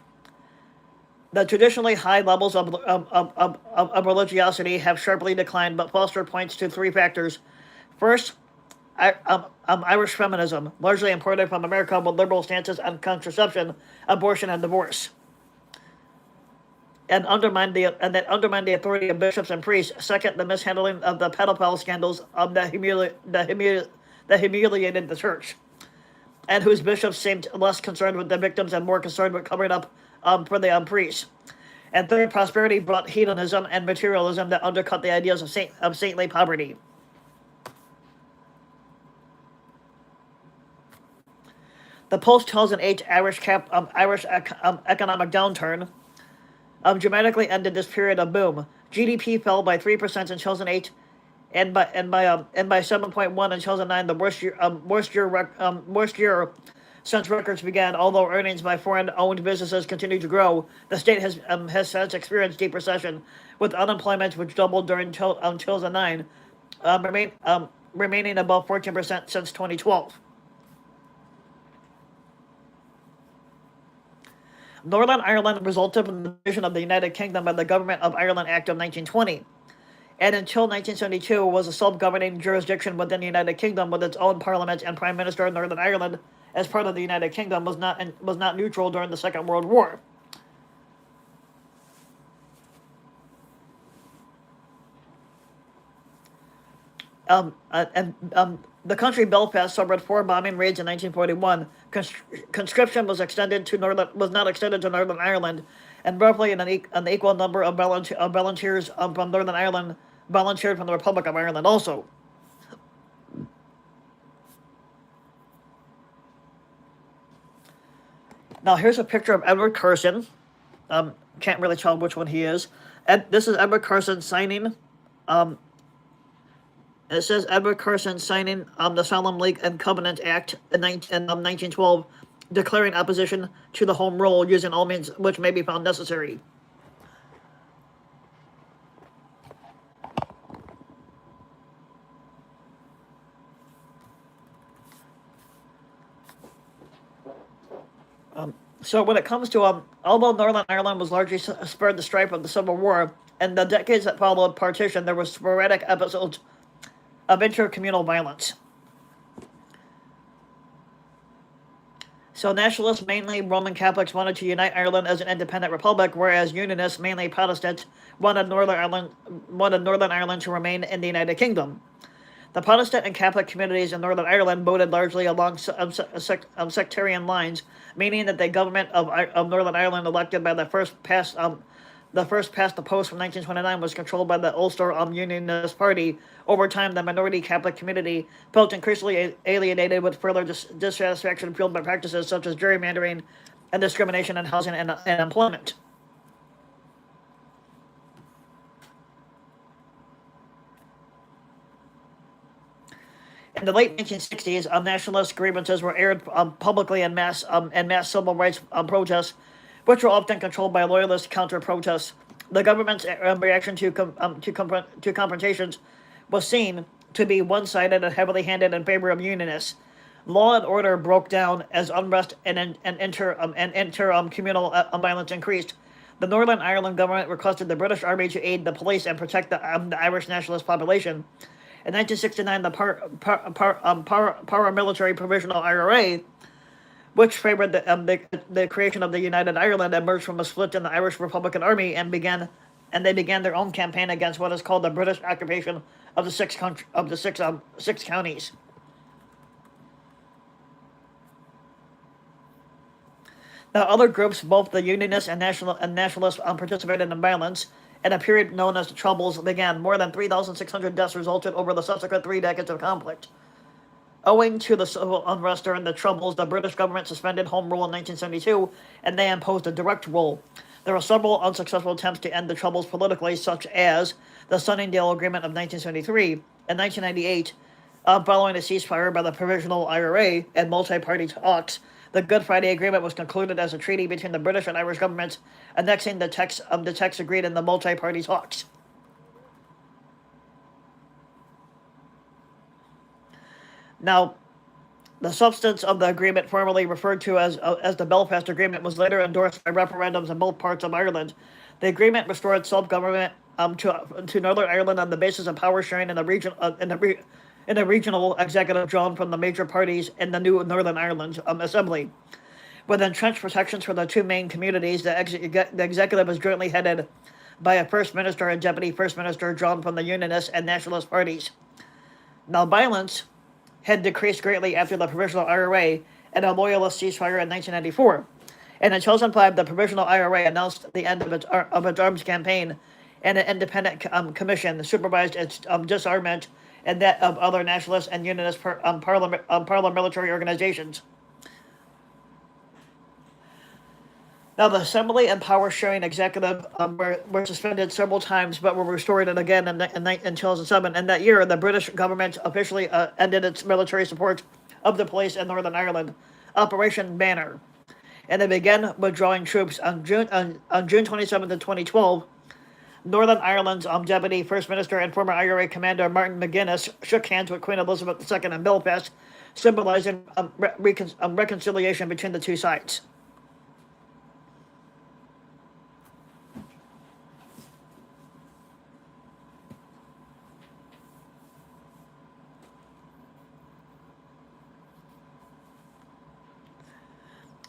The traditionally high levels of religiosity have sharply declined, but Foster points to 3 factors. First, Irish feminism, largely imported from America, with liberal stances on contraception, abortion, and divorce, and that undermined the authority of bishops and priests. Second, the mishandling of the pedophile scandals that humiliated the church, and whose bishops seemed less concerned with the victims and more concerned with covering up for the priests. And third, prosperity brought hedonism and materialism that undercut the ideas of saintly poverty. The post-2008 Irish economic downturn dramatically ended this period of boom. GDP fell by 3% in 2008 and by 7.1 in 2009, the worst year since records began. Although earnings by foreign-owned businesses continue to grow, the state has since experienced deep recession, with unemployment, which doubled during 2009, remaining above 14% since 2012. Northern Ireland resulted from the division of the United Kingdom by the Government of Ireland Act of 1920, and until 1972 was a self-governing jurisdiction within the United Kingdom with its own parliament and prime minister. Northern Ireland, as part of the United Kingdom, was not neutral during the Second World War. The country Belfast suffered 4 bombing raids in 1941. Conscription was not extended to Northern Ireland, and roughly an equal number of volunteers from Northern Ireland volunteered from the Republic of Ireland also. Now here's a picture of Edward Carson. Can't really tell which one he is. This is Edward Carson signing. It says Edward Carson signing the Solemn League and Covenant Act in 1912, declaring opposition to the Home Rule using all means which may be found necessary. So when it comes to although Northern Ireland was largely spared the strife of the Civil War, and the decades that followed partition, there were sporadic episodes of intercommunal violence. So nationalists, mainly Roman Catholics, wanted to unite Ireland as an independent republic, whereas Unionists, mainly Protestants, wanted Northern Ireland to remain in the United Kingdom. The Protestant and Catholic communities in Northern Ireland voted largely along sectarian lines, meaning that the government of Northern Ireland, elected by the first past the post from 1929, was controlled by the Ulster Unionist Party. Over time, the minority Catholic community felt increasingly alienated, with further dissatisfaction fueled by practices such as gerrymandering and discrimination in housing and employment. In the late 1960s, nationalist grievances were aired publicly in mass civil rights protests, which were often controlled by loyalist counter-protests. The government's reaction to confrontations was seen to be one-sided and heavily handed in favor of Unionists. Law and order broke down as unrest and inter-communal violence increased. The Northern Ireland government requested the British Army to aid the police and protect the Irish nationalist population. In 1969, the paramilitary provisional IRA, which favored the creation of the United Ireland, emerged from a split in the Irish Republican Army and began their own campaign against what is called the British occupation of the six counties. Now, other groups, both the Unionists and nationalists, participated in violence. In a period known as the Troubles began. More than 3,600 deaths resulted over the subsequent 3 decades of conflict. Owing to the civil unrest during the Troubles, the British government suspended Home Rule in 1972, and they imposed a direct rule. There were several unsuccessful attempts to end the Troubles politically, such as the Sunningdale Agreement of 1973. In 1998, following a ceasefire by the Provisional IRA and multi-party talks, the Good Friday Agreement was concluded as a treaty between the British and Irish governments, annexing the text agreed in the multi-party talks. Now, the substance of the agreement, formerly referred to as the Belfast Agreement, was later endorsed by referendums in both parts of Ireland. The agreement restored self-government to Northern Ireland on the basis of power sharing in the regional executive drawn from the major parties in the new Northern Ireland Assembly. With entrenched protections for the two main communities, the executive is jointly headed by a first minister and deputy first minister drawn from the Unionist and Nationalist parties. Now, violence had decreased greatly after the Provisional IRA and a loyalist ceasefire in 1994. And in 2005, the Provisional IRA announced the end of its arms campaign, and an independent commission supervised its disarmament and that of other nationalist and unionist paramilitary organizations. Now, the Assembly and Power Sharing Executive were suspended several times, but were restored again in 2007. In that year, the British government officially ended its military support of the police in Northern Ireland, Operation Banner, and they began withdrawing troops on June 27th of 2012. Northern Ireland's Deputy First Minister and former IRA Commander Martin McGuinness shook hands with Queen Elizabeth II in Belfast, symbolizing reconciliation between the two sides.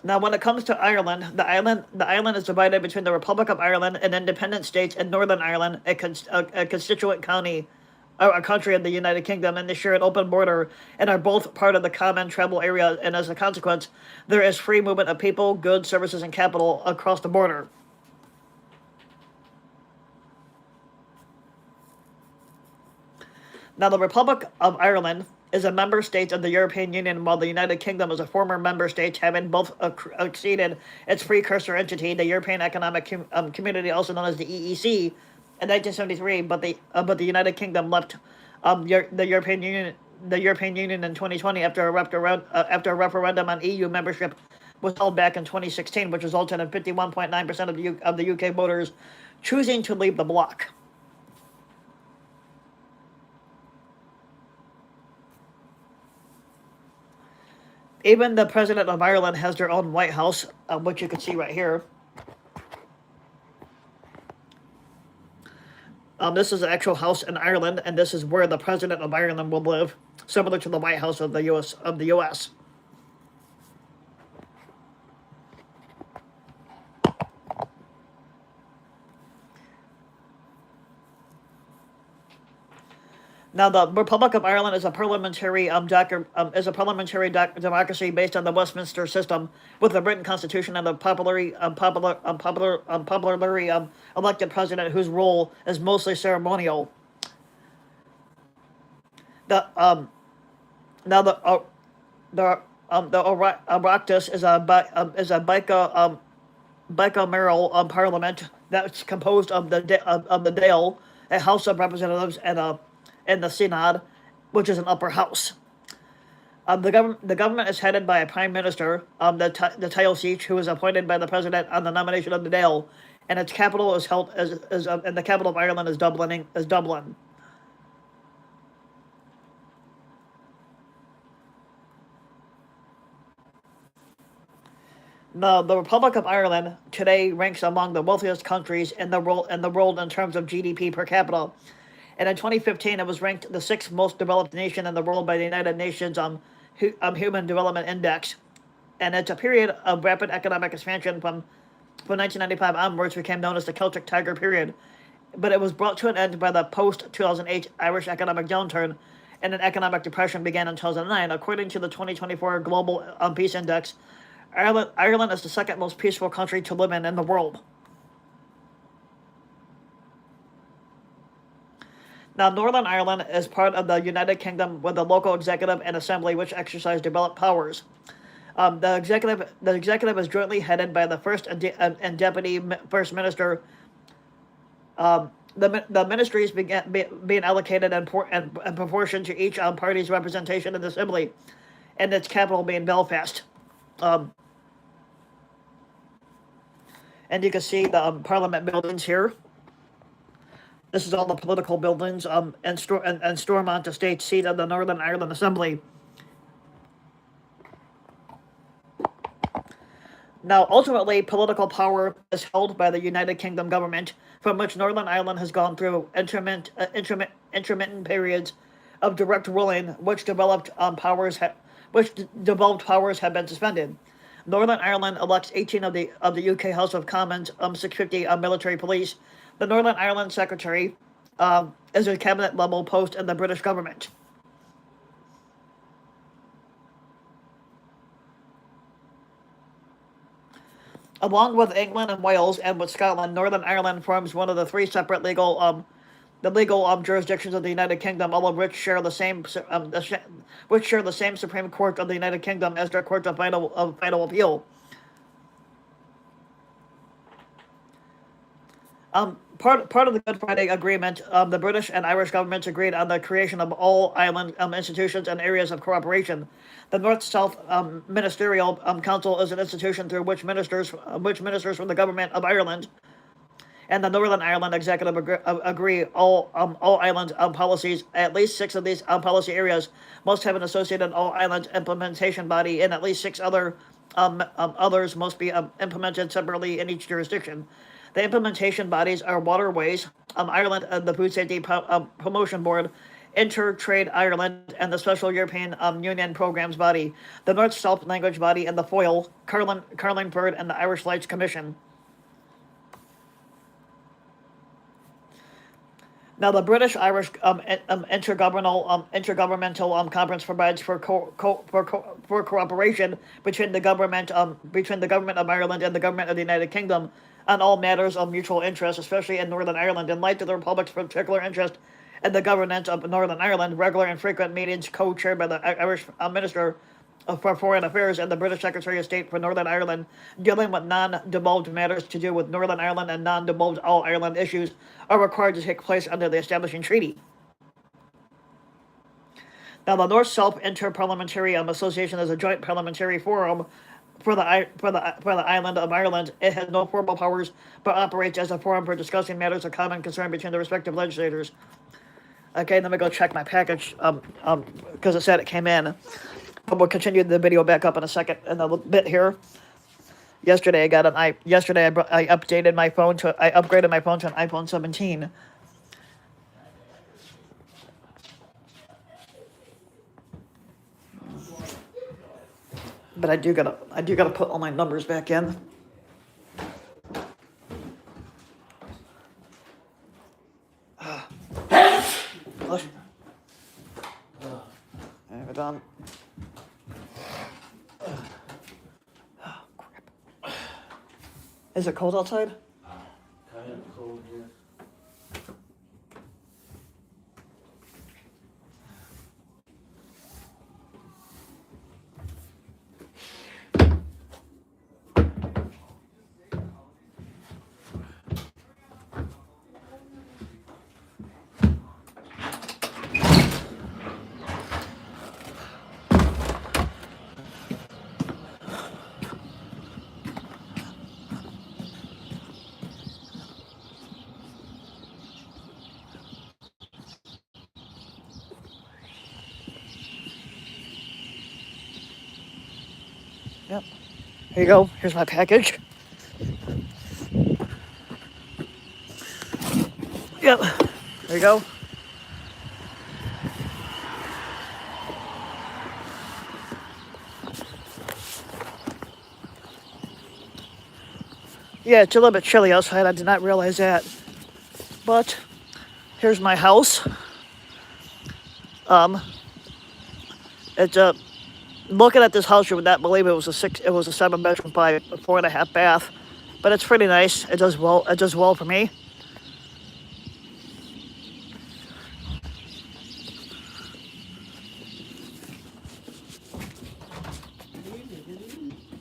Now, when it comes to Ireland, the island is divided between the Republic of Ireland, an independent state, and Northern Ireland, a constituent county, or a country of the United Kingdom, and they share an open border and are both part of the common travel area. And as a consequence, there is free movement of people, goods, services, and capital across the border. Now, the Republic of Ireland is a member state of the European Union, while the United Kingdom is a former member state, having both exceeded its precursor entity, the European Economic Community, also known as the EEC, in 1973. But the United Kingdom left the European Union in 2020 after a referendum on EU membership was held back in 2016, which resulted in 51.9% of the UK voters choosing to leave the bloc. Even the President of Ireland has their own White House, which you can see right here. This is the actual house in Ireland, and this is where the President of Ireland will live, similar to the White House of the U.S. Now, the Republic of Ireland is a parliamentary democracy based on the Westminster system, with a written constitution and a popularly elected president whose role is mostly ceremonial. The Oireachtas is a bicameral parliament that's composed of the Dáil, a House of Representatives, and the Synod, which is an upper house. The government is headed by a prime minister, the Taoiseach, who is appointed by the president on the nomination of the Dáil, and its capital is held and the capital of Ireland is Dublin. Now, the Republic of Ireland today ranks among the wealthiest countries in the world in terms of GDP per capita. And in 2015, it was ranked the 6th most developed nation in the world by the United Nations Human Development Index. And it's a period of rapid economic expansion from 1995 onwards became known as the Celtic Tiger period. But it was brought to an end by the post-2008 Irish economic downturn, and an economic depression began in 2009. According to the 2024 Global Peace Index, Ireland is the second most peaceful country to live in the world. Now, Northern Ireland is part of the United Kingdom with a local executive and assembly which exercise developed powers. The executive is jointly headed by the first and deputy first minister. The ministries being allocated in proportion to each party's representation in the assembly, and its capital being Belfast. And you can see the Parliament buildings here. This is all the political buildings and Stormont, the state seat of the Northern Ireland Assembly. Now, ultimately, political power is held by the United Kingdom government, from which Northern Ireland has gone through intermittent periods of direct ruling, which developed powers have been suspended. Northern Ireland elects 18 of the UK House of Commons 650 military police. The Northern Ireland Secretary is a cabinet-level post in the British government. Along with England and Wales and with Scotland, Northern Ireland forms one of the three separate legal jurisdictions of the United Kingdom, all of which share the same Supreme Court of the United Kingdom as their court of final appeal. Part of the Good Friday Agreement, the British and Irish governments agreed on the creation of all island institutions and areas of cooperation. The North-South Ministerial Council is an institution through which ministers from the government of Ireland and the Northern Ireland Executive agree all island policies. At least 6 of these policy areas must have an associated all island implementation body, and at least 6 others must be implemented separately in each jurisdiction. The implementation bodies are Waterways, Ireland, the Food Safety Promotion Board, Intertrade Ireland, and the Special European Union Programs Body, the North-South Language Body, and the FOIL, Carlingford, and the Irish Lights Commission. Now, the British-Irish intergovernmental conference provides for cooperation between the government of Ireland and the government of the United Kingdom on all matters of mutual interest, especially in Northern Ireland. In light of the Republic's particular interest in the government of Northern Ireland, regular and frequent meetings co-chaired by the Irish Minister for Foreign Affairs and the British Secretary of State for Northern Ireland, dealing with non-devolved matters to do with Northern Ireland and non-devolved all-Ireland issues, are required to take place under the establishing treaty. Now, the North-South Inter-Parliamentary Association is a joint parliamentary forum for the island of Ireland. It has no formal powers, but operates as a forum for discussing matters of common concern between the respective legislators. Okay, let me go check my package, because it said it came in. We'll continue the video back up in a second, in a little bit here. Yesterday I updated my phone I upgraded my phone to an iPhone 17. But I do gotta put all my numbers back in. There we go. Is it cold outside? Kind of cold here. Yep. Here you go. Here's my package. Yep. There you go. Yeah, it's a little bit chilly outside. I did not realize that. But here's my house. It's a looking at this house, you would not believe it was a 7-bedroom by a 4.5 bath, but it's pretty nice. It does well. It does well for me.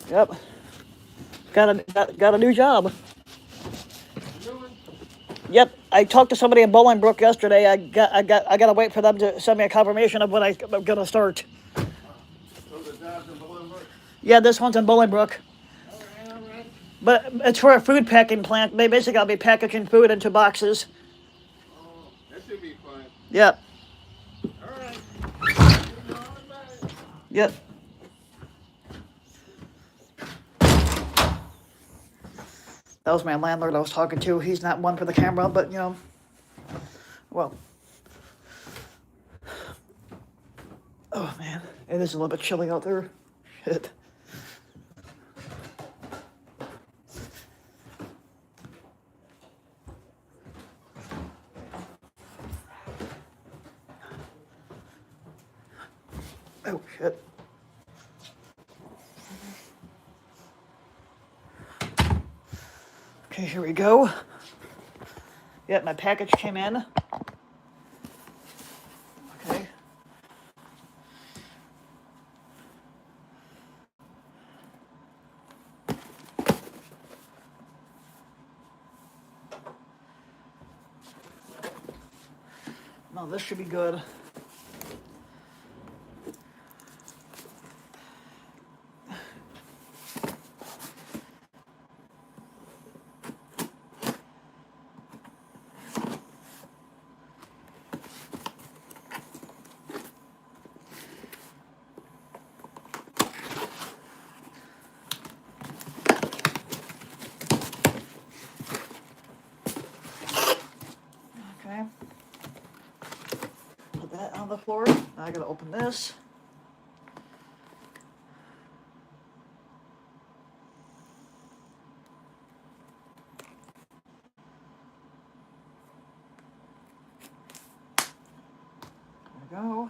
Yep. Got a new job. Yep. I talked to somebody in Bolingbrook yesterday. I gotta wait for them to send me a confirmation of when I'm gonna start. Yeah, this one's in Bolingbrook. All right. But it's for a food packing plant. They basically, I'll be packaging food into boxes. Oh, that should be fun. Yep. All right. Yep. That was my landlord I was talking to. He's not one for the camera, but you know, well. Oh man, it is a little bit chilly out there. Shit. Oh shit. Okay, here we go. Yep, my package came in. Okay. No, this should be good. Okay. Put that on the floor. Now I gotta open this. There we go.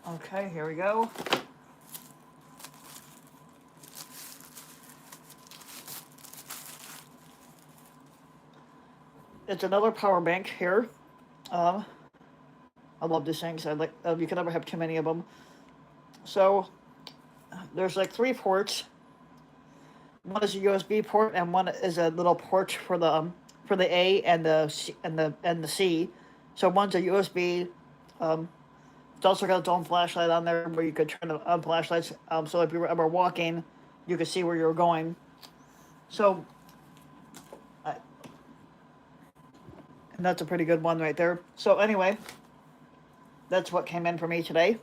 Okay, here we go. It's another power bank here. I love these things. I like. You can never have too many of them. So there's like 3 ports. One is a USB port, and one is a little port for the A and the C, and the C. So one's a USB. It's also got its own flashlight on there where you could turn on flashlights. So if you were ever walking, you could see where you were going. So, and that's a pretty good one right there. So anyway, that's what came in for me today.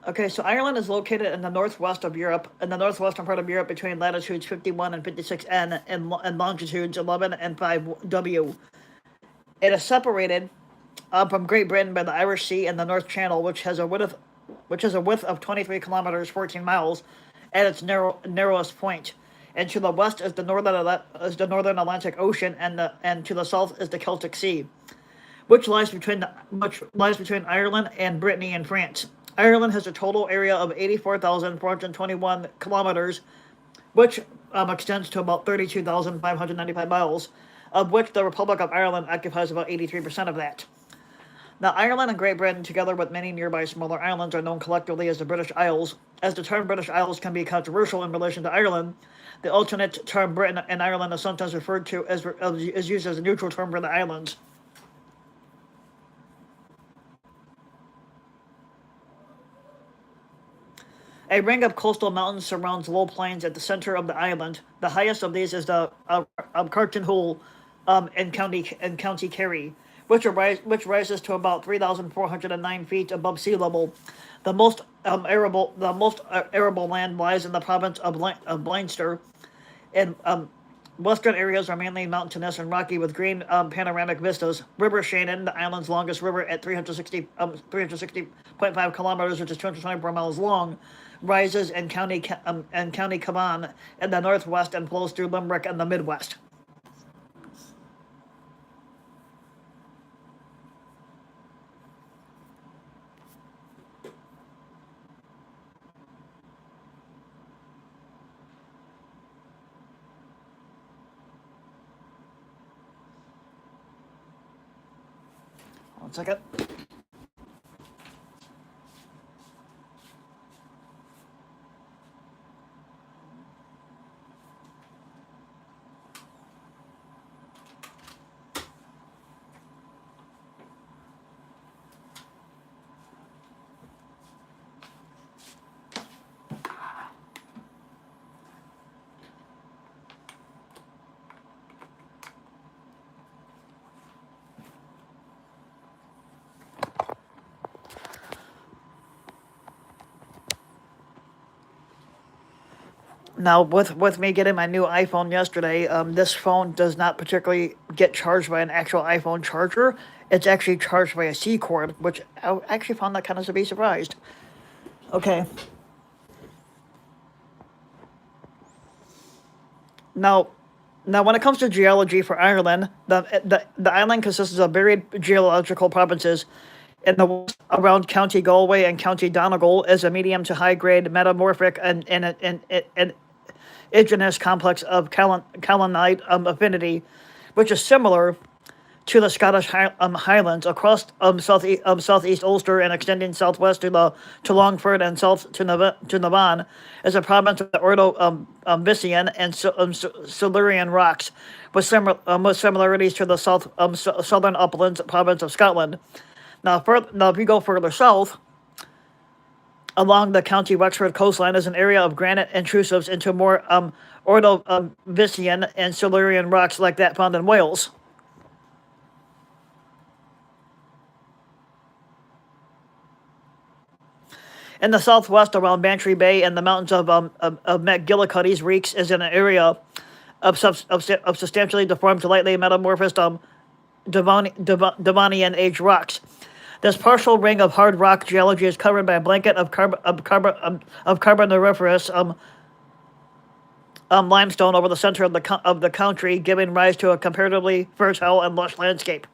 Okay, so Ireland is located in the northwest of Europe, in the northwestern part of Europe between latitudes 51 and 56N and longitudes 11 and 5W. It is separated from Great Britain by the Irish Sea and the North Channel, which has a width of 23 kilometers, 14 miles, at its narrowest point. And to the west is the northern Atlantic Ocean, and to the south is the Celtic Sea, which lies between Ireland and Brittany and France. Ireland has a total area of 84,421 kilometers, which extends to about 32,595 miles, of which the Republic of Ireland occupies about 83% of that. Now, Ireland and Great Britain, together with many nearby smaller islands, are known collectively as the British Isles. As the term British Isles can be controversial in relation to Ireland, the alternate term Britain and Ireland is sometimes referred to is used as a neutral term for the islands. A ring of coastal mountains surrounds low plains at the center of the island. The highest of these is the Carton in County Kerry, which rises to about 3,409 feet above sea level. The most arable land lies in the province of Leinster, and western areas are mainly mountainous and rocky with green panoramic vistas. River Shannon, the island's longest river at 360.5 kilometers, which is 224 miles long, rises in County Cavan in the northwest and flows through Limerick in the Midwest. One second. Now, with me getting my new iPhone yesterday, this phone does not particularly get charged by an actual iPhone charger. It's actually charged by a C cord, which I actually found that kind of to be surprised. Okay. Now, now, when it comes to geology for Ireland, the island consists of varied geological provinces. In the west, around County Galway and County Donegal, is a medium to high grade metamorphic and igneous complex of kaolinite affinity, which is similar to the Scottish Highlands across southeast Ulster and extending southwest to Longford and south to Navan, is a province of the Ordovician and Silurian rocks, with similarities to the southern uplands province of Scotland. Now, if you go further south, along the County Wexford coastline is an area of granite intrusives into more Ordovician and Silurian rocks like that found in Wales. In the southwest, around Bantry Bay and the mountains of McGillicuddy's Reeks, is an area of substantially deformed to lightly metamorphosed Devonian age rocks. This partial ring of hard rock geology is covered by a blanket of carboniferous limestone over the center of the country, giving rise to a comparatively fertile and lush landscape.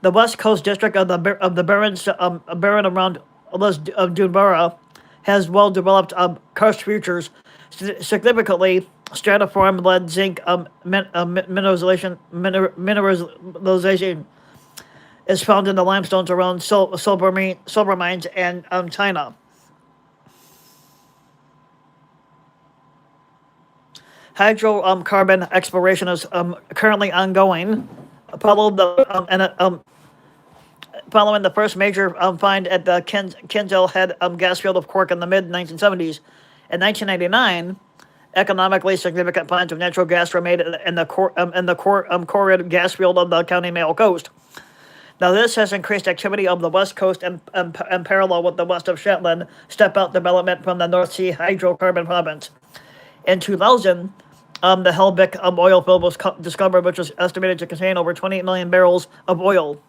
The west coast district of the Barrens, Barren around Dunbarra, has well developed karst features, significantly stratiform lead zinc mineralization is found in the limestones around silver mines and China. Hydrocarbon exploration is currently ongoing. Following the first major find at the Kinsale Head gas field of Cork in the mid 1970s. In 1999, economically significant finds of natural gas were made in the Corrid gas field of the County Mayo coast. Now, this has increased activity of the west coast and parallel with the west of Shetland step-out development from the North Sea hydrocarbon province. In 2000, the Helbic oil field was discovered, which was estimated to contain over 28 million barrels of oil.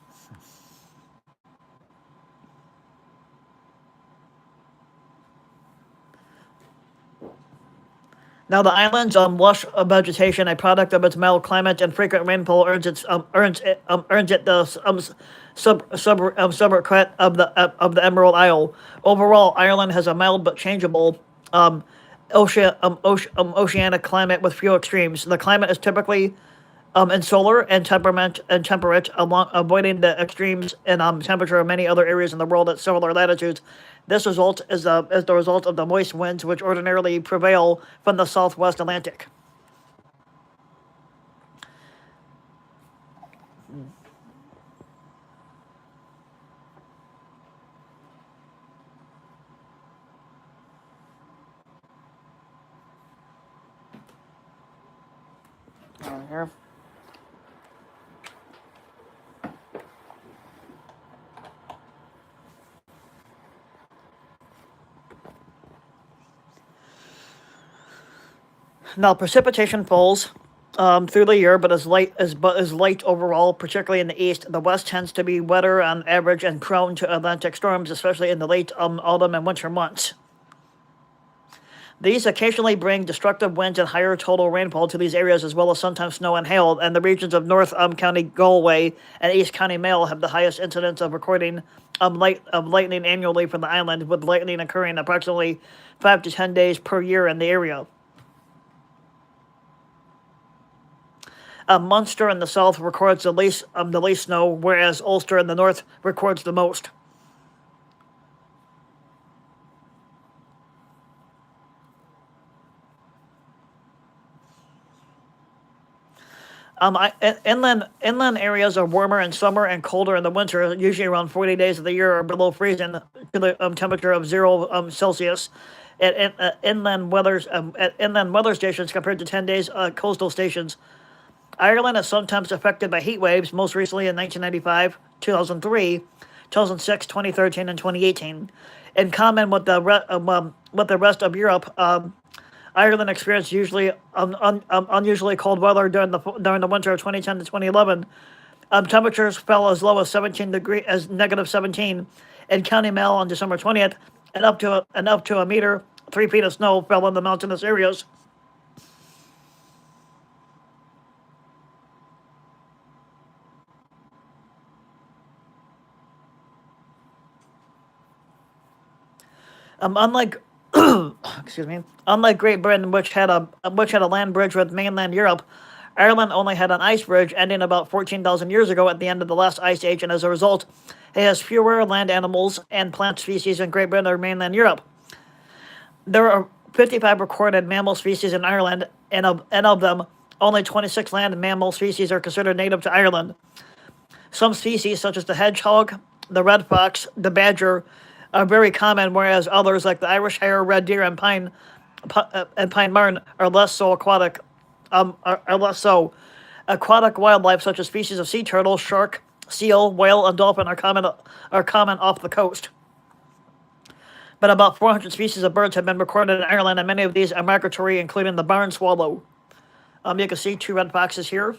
Now, the island's lush vegetation, a product of its mild climate and frequent rainfall, earns it the sobriquet of the Emerald Isle. Overall, Ireland has a mild but changeable oceanic climate with few extremes. The climate is typically insular and temperate, avoiding the extremes in temperature of many other areas in the world at similar latitudes. This result is the result of the moist winds which ordinarily prevail from the southwest Atlantic. Here. Now, precipitation falls through the year, but is light overall, particularly in the east. The west tends to be wetter on average and prone to Atlantic storms, especially in the late autumn and winter months. These occasionally bring destructive winds and higher total rainfall to these areas, as well as sometimes snow and hail. And the regions of North County Galway and East County Mayo have the highest incidence of recording lightning annually for the island, with lightning occurring approximately 5 to 10 days per year in the area. Munster in the south records the least snow, whereas Ulster in the north records the most. Inland areas are warmer in summer and colder in the winter, usually around 40 days of the year or below freezing to the temperature of 0 Celsius. At inland weather stations compared to 10 days coastal stations. Ireland is sometimes affected by heat waves, most recently in 1995, 2003, 2006, 2013, and 2018. In common with the rest of Europe, Ireland experienced unusually cold weather during the winter of 2010 to 2011. Temperatures fell as low as negative 17 in County Mayo on December 20th, and up to a meter, 3 feet of snow fell in the mountainous areas. Unlike excuse me, unlike Great Britain, which had a land bridge with mainland Europe, Ireland only had an ice bridge ending about 14,000 years ago at the end of the last ice age, and as a result, it has fewer land animals and plant species in Great Britain or mainland Europe. There are 55 recorded mammal species in Ireland, and of them, only 26 land mammal species are considered native to Ireland. Some species, such as the hedgehog, the red fox, the badger, are very common, whereas others, like the Irish hare, red deer, and pine marten, are less so aquatic. Aquatic wildlife, such as species of sea turtle, shark, seal, whale, and dolphin, are common off the coast. But about 400 species of birds have been recorded in Ireland, and many of these are migratory, including the barn swallow. You can see 2 red foxes here.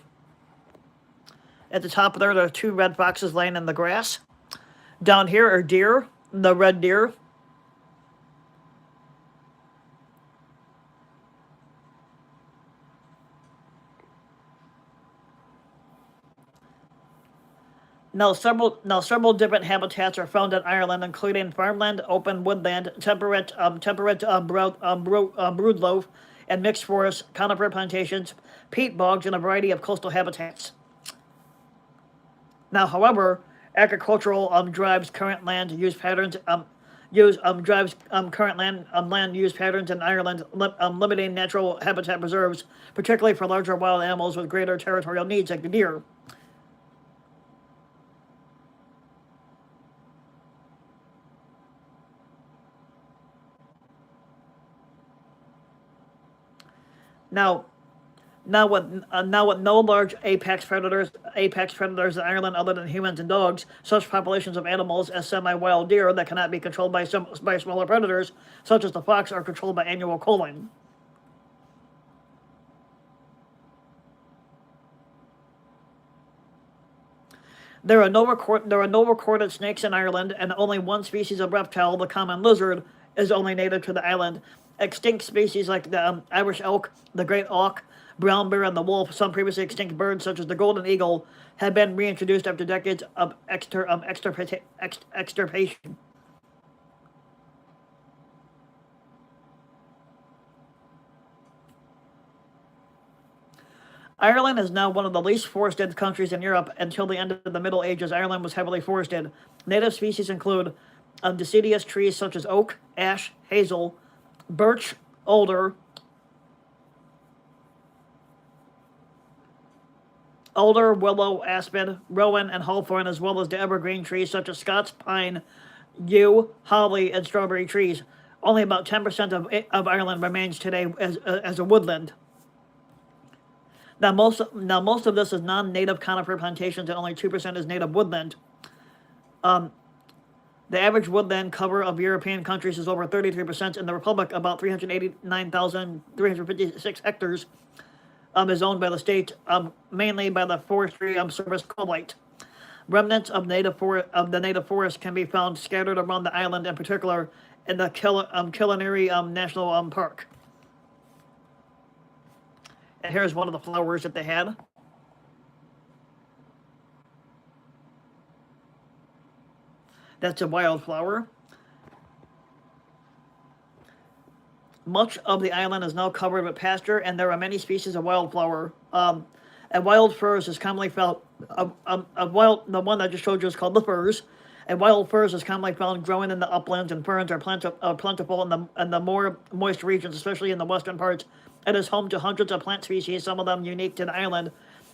At the top there are 2 red foxes laying in the grass. Down here are deer, the red deer. Now several different habitats are found in Ireland, including farmland, open woodland, temperate broodloaf, and mixed forests, conifer plantations, peat bogs, and a variety of coastal habitats. Now, however, agricultural drives current land use patterns in Ireland, limiting natural habitat preserves, particularly for larger wild animals with greater territorial needs, like the deer. Now with no large apex predators in Ireland other than humans and dogs, such populations of animals as semi-wild deer that cannot be controlled by smaller predators, such as the fox, are controlled by annual culling. There are no recorded snakes in Ireland, and only one species of reptile, the common lizard, is only native to the island. Extinct species like the Irish elk, the great auk, brown bear, and the wolf, some previously extinct birds such as the golden eagle, have been reintroduced after decades of extirpation. Ireland is now one of the least forested countries in Europe. Until the end of the Middle Ages, Ireland was heavily forested. Native species include deciduous trees such as oak, ash, hazel, birch, alder, willow, aspen, rowan, and hawthorn, as well as the evergreen trees such as Scots pine, yew, holly, and strawberry trees. Only about 10% of Ireland remains today as a woodland. Now most of this is non-native conifer plantations, and only 2% is native woodland. The average woodland cover of European countries is over 33%. In the Republic, about 389,356 hectares is owned by the state, mainly by the Forestry Service Colite. Remnants of the native forest can be found scattered around the island, in particular in the Killarney National Park. And here's one of the flowers that they had. That's a wildflower. Much of the island is now covered with pasture, and there are many species of wildflower. And wild furs is commonly found. The one I just showed you is called the furs. And wild furs is commonly found growing in the uplands, and ferns are plentiful in the more moist regions, especially in the western parts. It is home to hundreds of plant species, some of them unique to the island,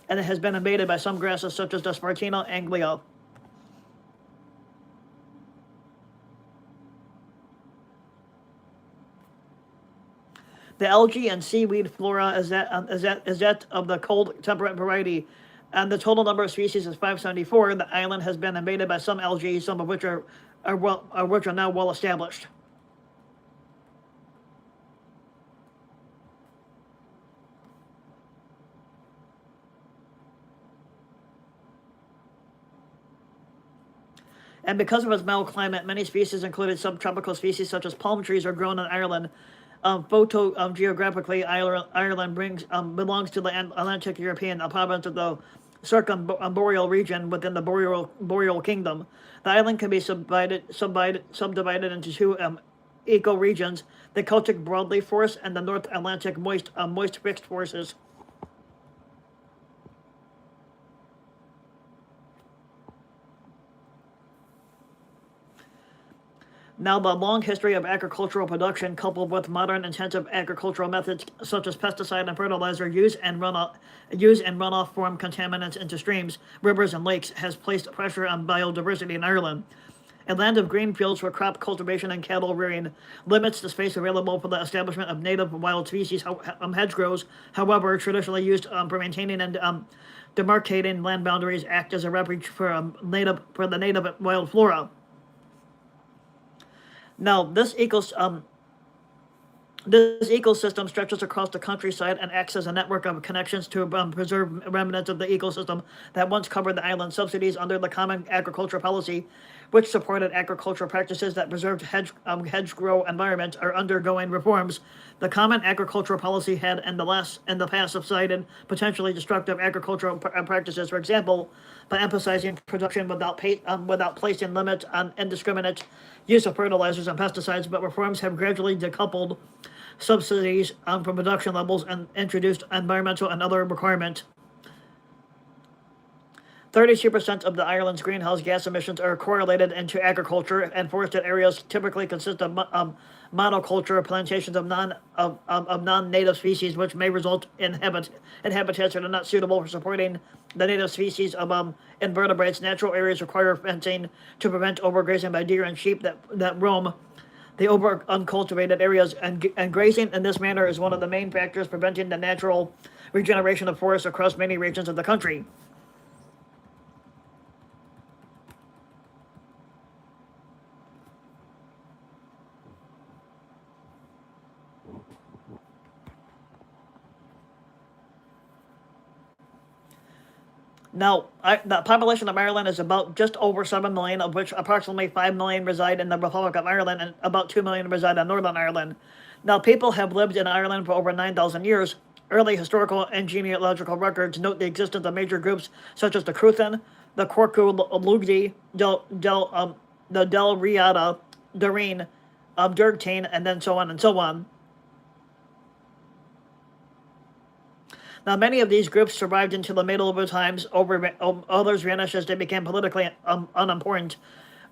and it has been invaded by some grasses such as the Spartina anglia. The algae and seaweed flora is that of the cold temperate variety, and the total number of species is 574. The island has been invaded by some algae, some of which are now well established. And because of its mild climate, many species, including subtropical species such as palm trees, are grown in Ireland. Geographically, Ireland belongs to the Atlantic European province of the circumboreal region within the boreal kingdom. The island can be subdivided into two ecoregions: the Celtic broadleaf forest and the North Atlantic moist fixed forests. Now, the long history of agricultural production, coupled with modern intensive agricultural methods such as pesticide and fertilizer use and runoff form contaminants into streams, rivers, and lakes, has placed pressure on biodiversity in Ireland. A land of green fields for crop cultivation and cattle rearing limits the space available for the establishment of native wild species. Hedgerows, however, traditionally used for maintaining and demarcating land boundaries, act as a refuge for the native wild flora. Now, this ecosystem stretches across the countryside and acts as a network of connections to preserve remnants of the ecosystem that once covered the island. Subsidies under the Common Agricultural Policy, which supported agricultural practices that preserved hedgerow environments, are undergoing reforms. The Common Agricultural Policy had in the past subsided potentially destructive agricultural practices. For example, by emphasizing production without placing limits on indiscriminate use of fertilizers and pesticides, but reforms have gradually decoupled subsidies from production levels and introduced environmental and other requirements. 32% of the Ireland's greenhouse gas emissions are correlated into agriculture, and forested areas typically consist of monoculture plantations of non-native species, which may result in habitats that are not suitable for supporting the native species of invertebrates. Natural areas require fencing to prevent overgrazing by deer and sheep that roam the uncultivated areas, and grazing in this manner is one of the main factors preventing the natural regeneration of forests across many regions of the country. Now, the population of Ireland is about just over 7 million, of which approximately 5 million reside in the Republic of Ireland and about 2 million reside in Northern Ireland. Now, people have lived in Ireland for over 9,000 years. Early historical and genealogical records note the existence of major groups such as the Cruachan, the Corcu Lugdi, the Del Riada, Doreen, Durgtain, and then so on and so on. Now, many of these groups survived into the medieval times. Others vanished as they became politically unimportant.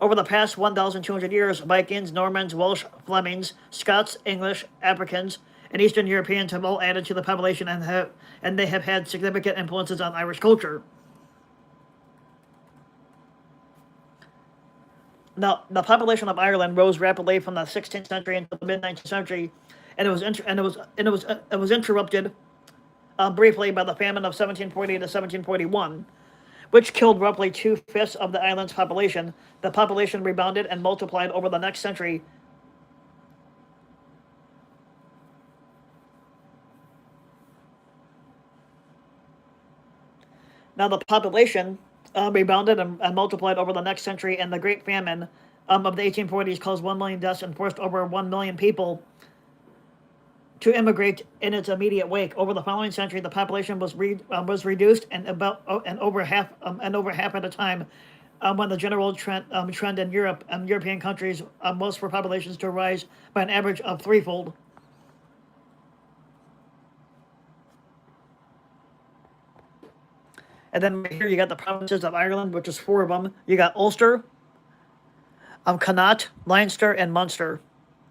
Over the past 1,200 years, Vikings, Normans, Welsh, Flemings, Scots, English, Africans, and Eastern Europeans have all added to the population and they have had significant influences on Irish culture. Now, the population of Ireland rose rapidly from the 16th century until the mid-19th century, and it was interrupted briefly by the famine of 1740 to 1741, which killed roughly 2/5 of the island's population. The population rebounded and multiplied over the next century. Now, the population rebounded and multiplied over the next century, and the Great Famine of the 1840s caused 1 million deaths and forced over 1 million people to immigrate in its immediate wake. Over the following century, the population was reduced, and over half at a time. When the general trend in Europe and European countries was for populations to rise by an average of threefold. And then right here you got the provinces of Ireland, which is 4 of them. You got Ulster, Connaught, Leinster, and Munster.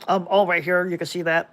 All right here, you can see that.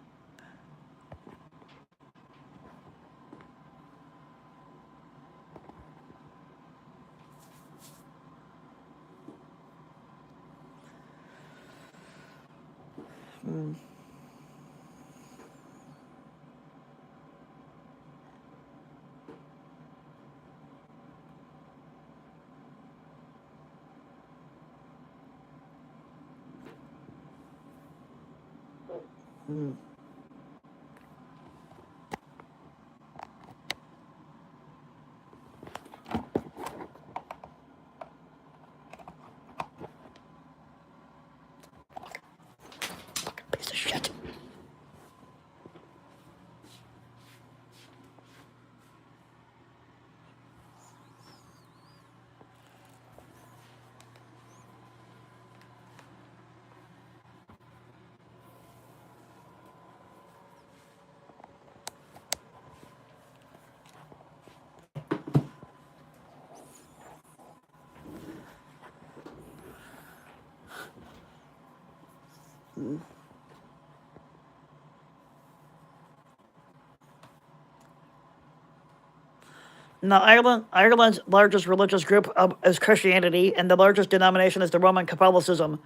Now, Ireland's largest religious group is Christianity, and the largest denomination is the Roman Catholicism,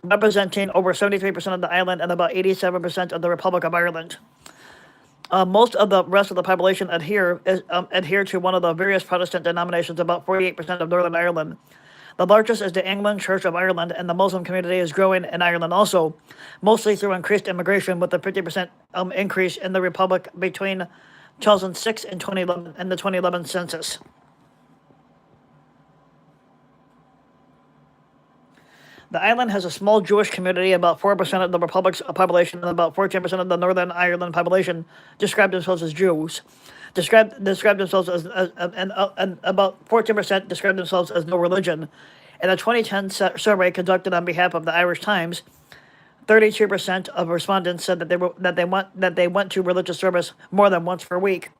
representing over 73% of the island and about 87% of the Republic of Ireland. Most of the rest of the population adhere to one of the various Protestant denominations, about 48% of Northern Ireland. The largest is the Anglican Church of Ireland, and the Muslim community is growing in Ireland also, mostly through increased immigration, with a 50% increase in the Republic between 2006 and 2011 and the 2011 census. The island has a small Jewish community. About 4% of the Republic's population and about 14% of the Northern Ireland population describe themselves as Jews. Describe themselves as and about 14% describe themselves as no religion. In a 2010 survey conducted on behalf of the Irish Times, 32% of respondents said that they went to religious service more than once per week.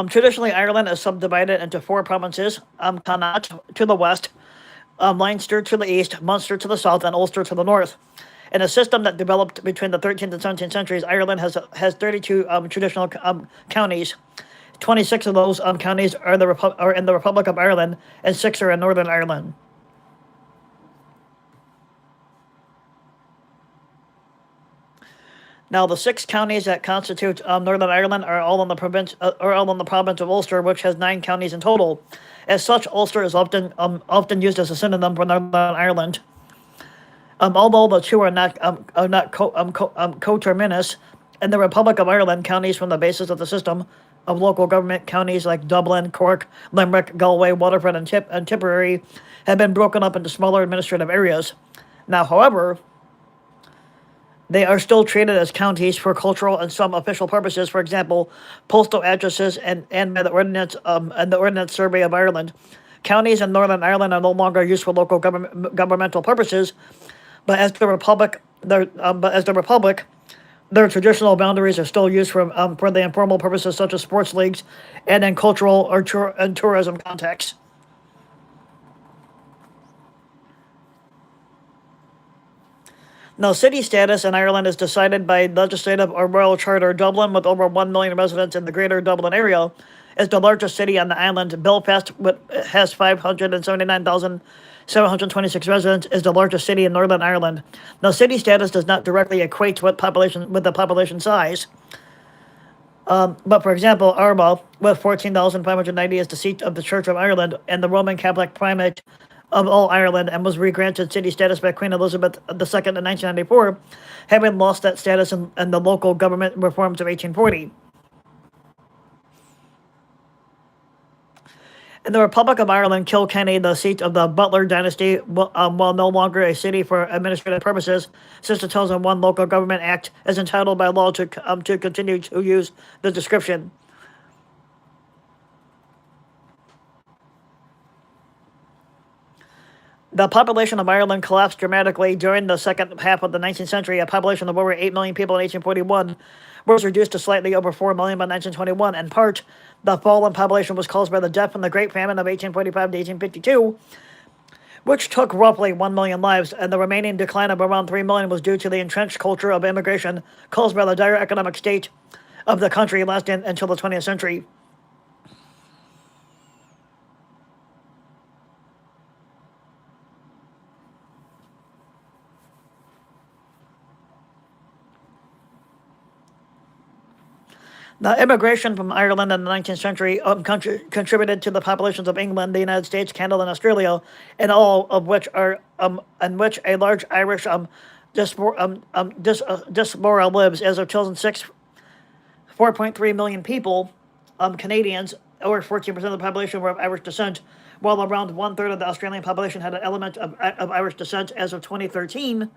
Traditionally, Ireland is subdivided into four provinces: Connaught to the west, Leinster to the east, Munster to the south, and Ulster to the north. In a system that developed between the 13th and 17th centuries, Ireland has 32 traditional counties. 26 of those counties are in the Republic of Ireland, and 6 are in Northern Ireland. Now, the 6 counties that constitute Northern Ireland are all in the province of Ulster, which has 9 counties in total. As such, Ulster is often used as a synonym for Northern Ireland. Although the two are not coterminous, in the Republic of Ireland, counties from the basis of the system of local government, counties like Dublin, Cork, Limerick, Galway, Waterford, and Tipperary have been broken up into smaller administrative areas. Now, however, they are still treated as counties for cultural and some official purposes. For example, postal addresses and by the Ordnance Survey of Ireland. Counties in Northern Ireland are no longer used for local governmental purposes, but as the Republic, their traditional boundaries are still used for the informal purposes such as sports leagues and in cultural and tourism contexts. Now, city status in Ireland is decided by legislative or royal charter. Dublin, with over 1 million residents in the greater Dublin area, is the largest city on the island. Belfast, which has 579,726 residents, is the largest city in Northern Ireland. Now, city status does not directly equate with the population size. But for example, Armagh, with 14,590, is the seat of the Church of Ireland and the Roman Catholic primate of all Ireland, and was re-granted city status by Queen Elizabeth II in 1994, having lost that status in the local government reforms of 1840. In the Republic of Ireland, Kilkenny, the seat of the Butler dynasty, while no longer a city for administrative purposes, since the 2001 Local Government Act, is entitled by law to continue to use the description. The population of Ireland collapsed dramatically during the second half of the 19th century. A population of over 8 million people in 1841 was reduced to slightly over 4 million by 1921. In part, the fall in population was caused by the death from the Great Famine of 1845 to 1852, which took roughly 1 million lives, and the remaining decline of around 3 million was due to the entrenched culture of immigration caused by the dire economic state of the country lasting until the 20th century. The immigration from Ireland in the 19th century contributed to the populations of England, the United States, Canada, and Australia, and all of which are in which a large Irish diaspora lives. As of 2006, 4.3 million people, Canadians, or 14% of the population, were of Irish descent, while around 1/3 of the Australian population had an element of Irish descent. As of 2013,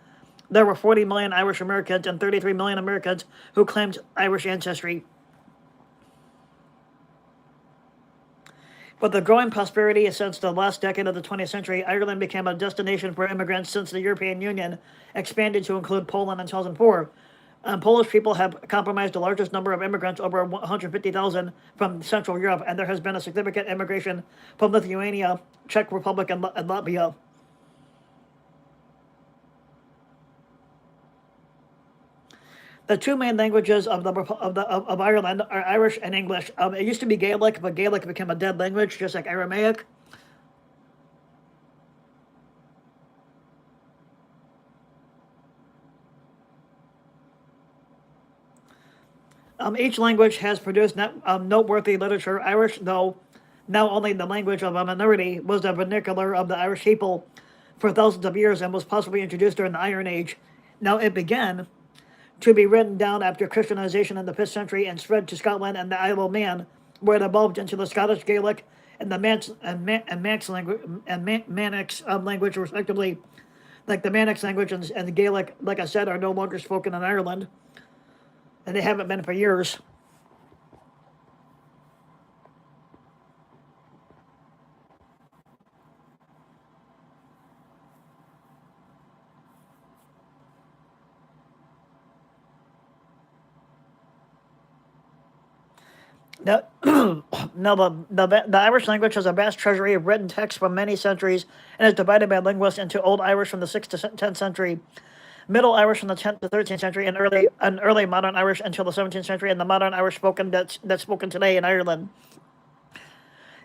there were 40 million Irish Americans and 33 million Americans who claimed Irish ancestry. With the growing prosperity since the last decade of the 20th century, Ireland became a destination for immigrants since the European Union expanded to include Poland in 2004. Polish people have comprised the largest number of immigrants, over 150,000, from Central Europe, and there has been a significant immigration from Lithuania, Czech Republic, and Latvia. The two main languages of Ireland are Irish and English. It used to be Gaelic, but Gaelic became a dead language, just like Aramaic. Each language has produced noteworthy literature. Irish, though now only the language of a minority, was the vernacular of the Irish people for thousands of years and was possibly introduced during the Iron Age. Now it began to be written down after Christianization in the 5th century and spread to Scotland and the Isle of Man, where it evolved into the Scottish Gaelic and the Manx language, respectively. Like the Manx language and the Gaelic, like I said, are no longer spoken in Ireland, and they haven't been for years. Now, the Irish language has a vast treasury of written texts from many centuries and is divided by linguists into Old Irish from the 6th to 10th century, Middle Irish from the 10th to 13th century, and early Modern Irish until the 17th century, and the Modern Irish that's spoken today in Ireland.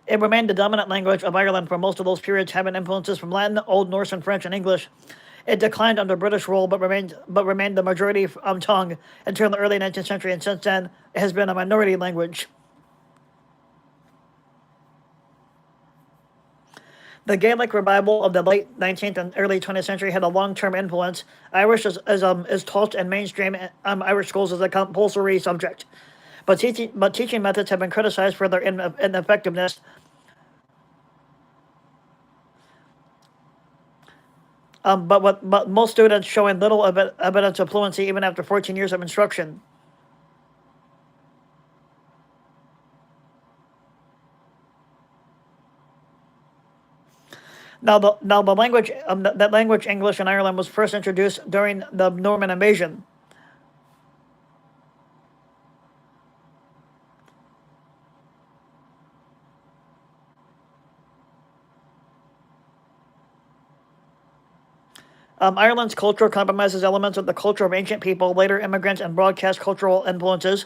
It remained the dominant language of Ireland for most of those periods, having influences from Latin, Old Norse, and French and English. It declined under British rule, but remained the majority tongue until the early 19th century, and since then it has been a minority language. The Gaelic revival of the late 19th and early 20th century had a long-term influence. Irish is taught in mainstream Irish schools as a compulsory subject, but teaching methods have been criticized for their ineffectiveness. But most students showing little evidence of fluency even after 14 years of instruction. Now the language that language English in Ireland was first introduced during the Norman invasion. Ireland's culture compromises elements of the culture of ancient people, later immigrants, and broadcast cultural influences.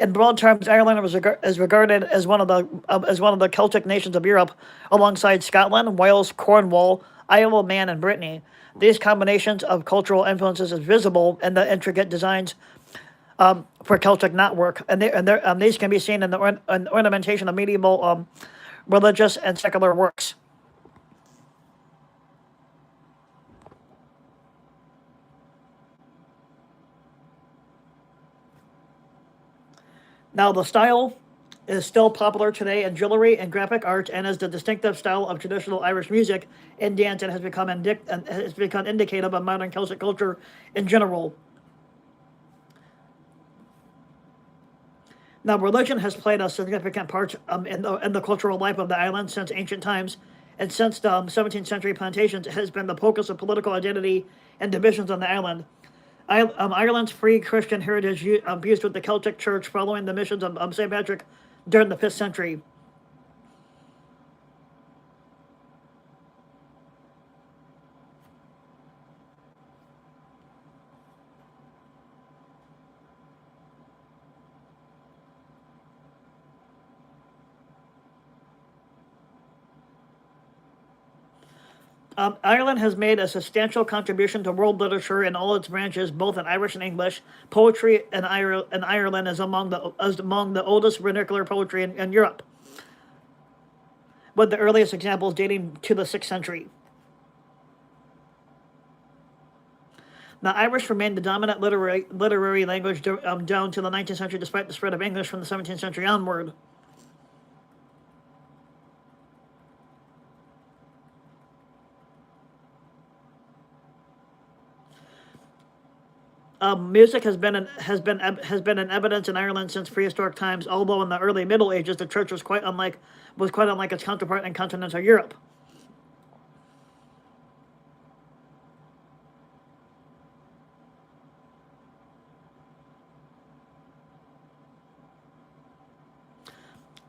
In broad terms, Ireland is regarded as one of the Celtic nations of Europe, alongside Scotland, Wales, Cornwall, Isle of Man, and Brittany. These combinations of cultural influences is visible in the intricate designs for Celtic knotwork, and these can be seen in the ornamentation of medieval religious and secular works. Now, the style is still popular today in jewelry and graphic art, and is the distinctive style of traditional Irish music and dance, and has become indicative of modern Celtic culture in general. Now, religion has played a significant part in the cultural life of the island since ancient times, and since the 17th century plantations, it has been the focus of political identity and divisions on the island. Ireland's free Christian heritage fused with the Celtic Church following the missions of St. Patrick during the 5th century. Ireland has made a substantial contribution to world literature in all its branches, both in Irish and English. Poetry in Ireland is among the oldest vernacular poetry in Europe, with the earliest examples dating to the 6th century. Now, Irish remained the dominant literary language down to the 19th century, despite the spread of English from the 17th century onward. Music has been in evidence in Ireland since prehistoric times. Although in the early Middle Ages, the church was quite unlike its counterpart in continental Europe.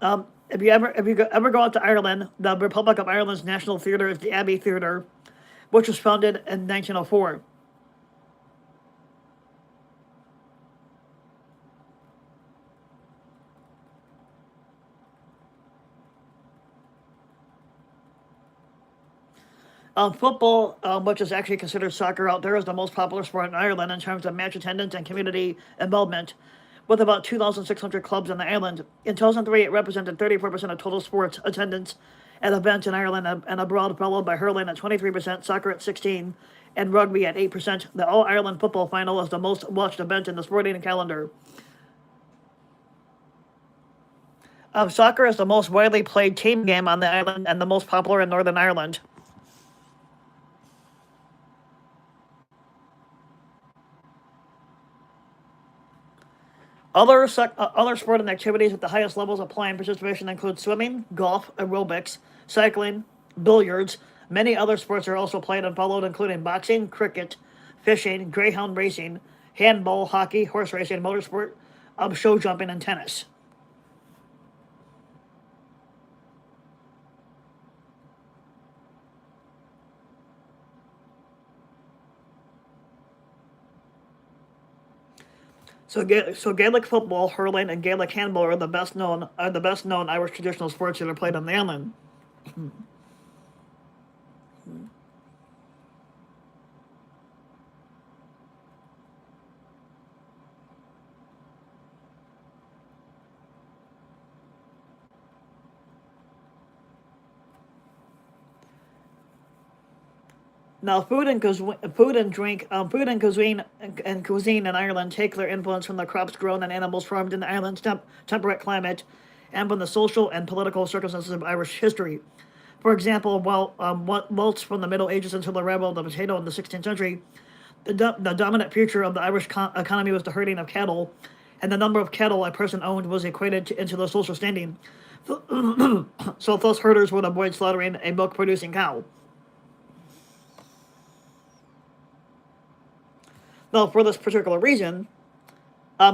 If you ever go out to Ireland, the Republic of Ireland's national theatre is the Abbey Theatre, which was founded in 1904. Football, which is actually considered soccer out there, is the most popular sport in Ireland in terms of match attendance and community involvement, with about 2,600 clubs on the island. In 2003, it represented 34% of total sports attendance at events in Ireland and abroad, followed by hurling at 23%, soccer at 16%, and rugby at 8%. The All-Ireland football final is the most watched event in the sporting calendar. Soccer is the most widely played team game on the island and the most popular in Northern Ireland. Other sporting activities at the highest levels of playing participation include swimming, golf, aerobics, cycling, billiards. Many other sports are also played and followed, including boxing, cricket, fishing, greyhound racing, handball, hockey, horse racing, motorsport, show jumping, and tennis. So Gaelic football, hurling, and Gaelic handball are the best known Irish traditional sports that are played on the island. Now, food and cuisine in Ireland take their influence from the crops grown and animals farmed in the island's temperate climate, and from the social and political circumstances of Irish history. For example, whilst from the Middle Ages until the arrival of the potato in the 16th century, the dominant feature of the Irish economy was the herding of cattle, and the number of cattle a person owned was equated into the social standing. So thus herders would avoid slaughtering a milk-producing cow. Now, for this particular reason,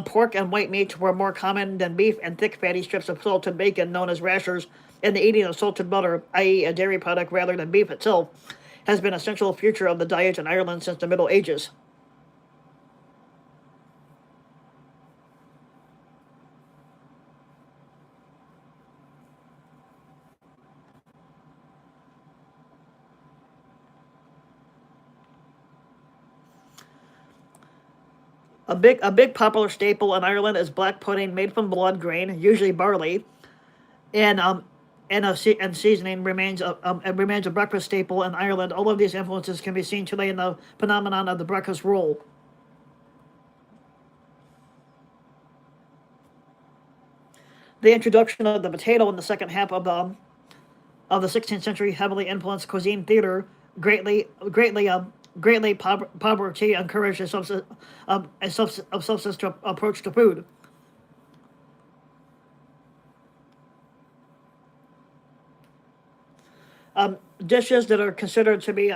pork and white meat were more common than beef, and thick fatty strips of salted bacon, known as rashers, and the eating of salted butter, i.e. a dairy product rather than beef itself, has been a central feature of the diet in Ireland since the Middle Ages. A big popular staple in Ireland is black pudding made from blood grain, usually barley, and seasoning remains a breakfast staple in Ireland. All of these influences can be seen today in the phenomenon of the breakfast roll. The introduction of the potato in the second half of the 16th century heavily influenced cuisine theater greatly. Poverty encouraged a subsistence approach to food. Dishes that are considered to be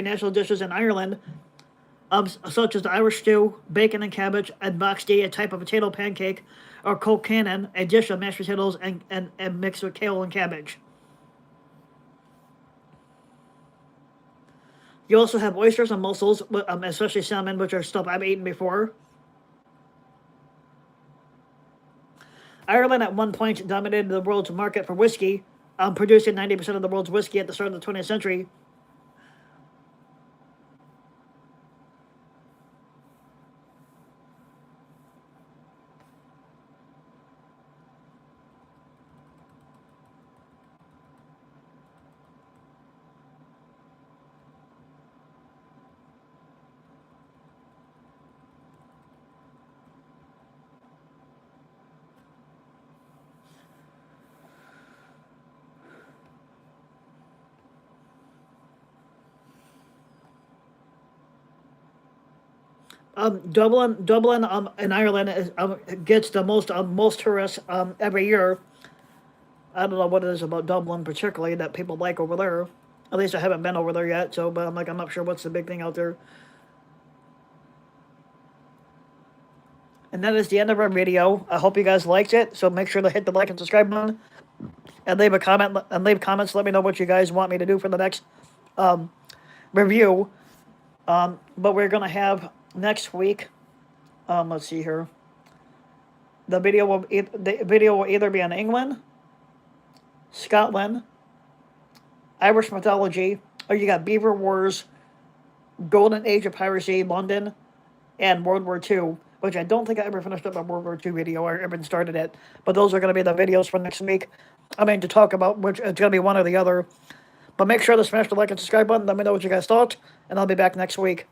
national dishes in Ireland, such as the Irish stew, bacon and cabbage, and boxty, a type of potato pancake, or colcannon, a dish of mashed potatoes and mixed with kale and cabbage. You also have oysters and mussels, especially salmon, which are stuff I've eaten before. Ireland at one point dominated the world's market for whiskey, producing 90% of the world's whiskey at the start of the 20th century. Dublin, in Ireland gets the most tourists every year. I don't know what it is about Dublin particularly that people like over there. At least I haven't been over there yet, but I'm not sure what's the big thing out there. And that is the end of our video. I hope you guys liked it. So make sure to hit the like and subscribe button, and leave a comment and leave comments. Let me know what you guys want me to do for the next review. But we're gonna have next week. Let's see here. The video will either be in England, Scotland, Irish mythology, or you got Beaver Wars, Golden Age of Piracy, London, and World War II, which I don't think I ever finished up a World War II video or even started it. But those are going to be the videos for next week. I mean, to talk about which it's going to be one or the other. But make sure to smash the like and subscribe button. Let me know what you guys thought, and I'll be back next week.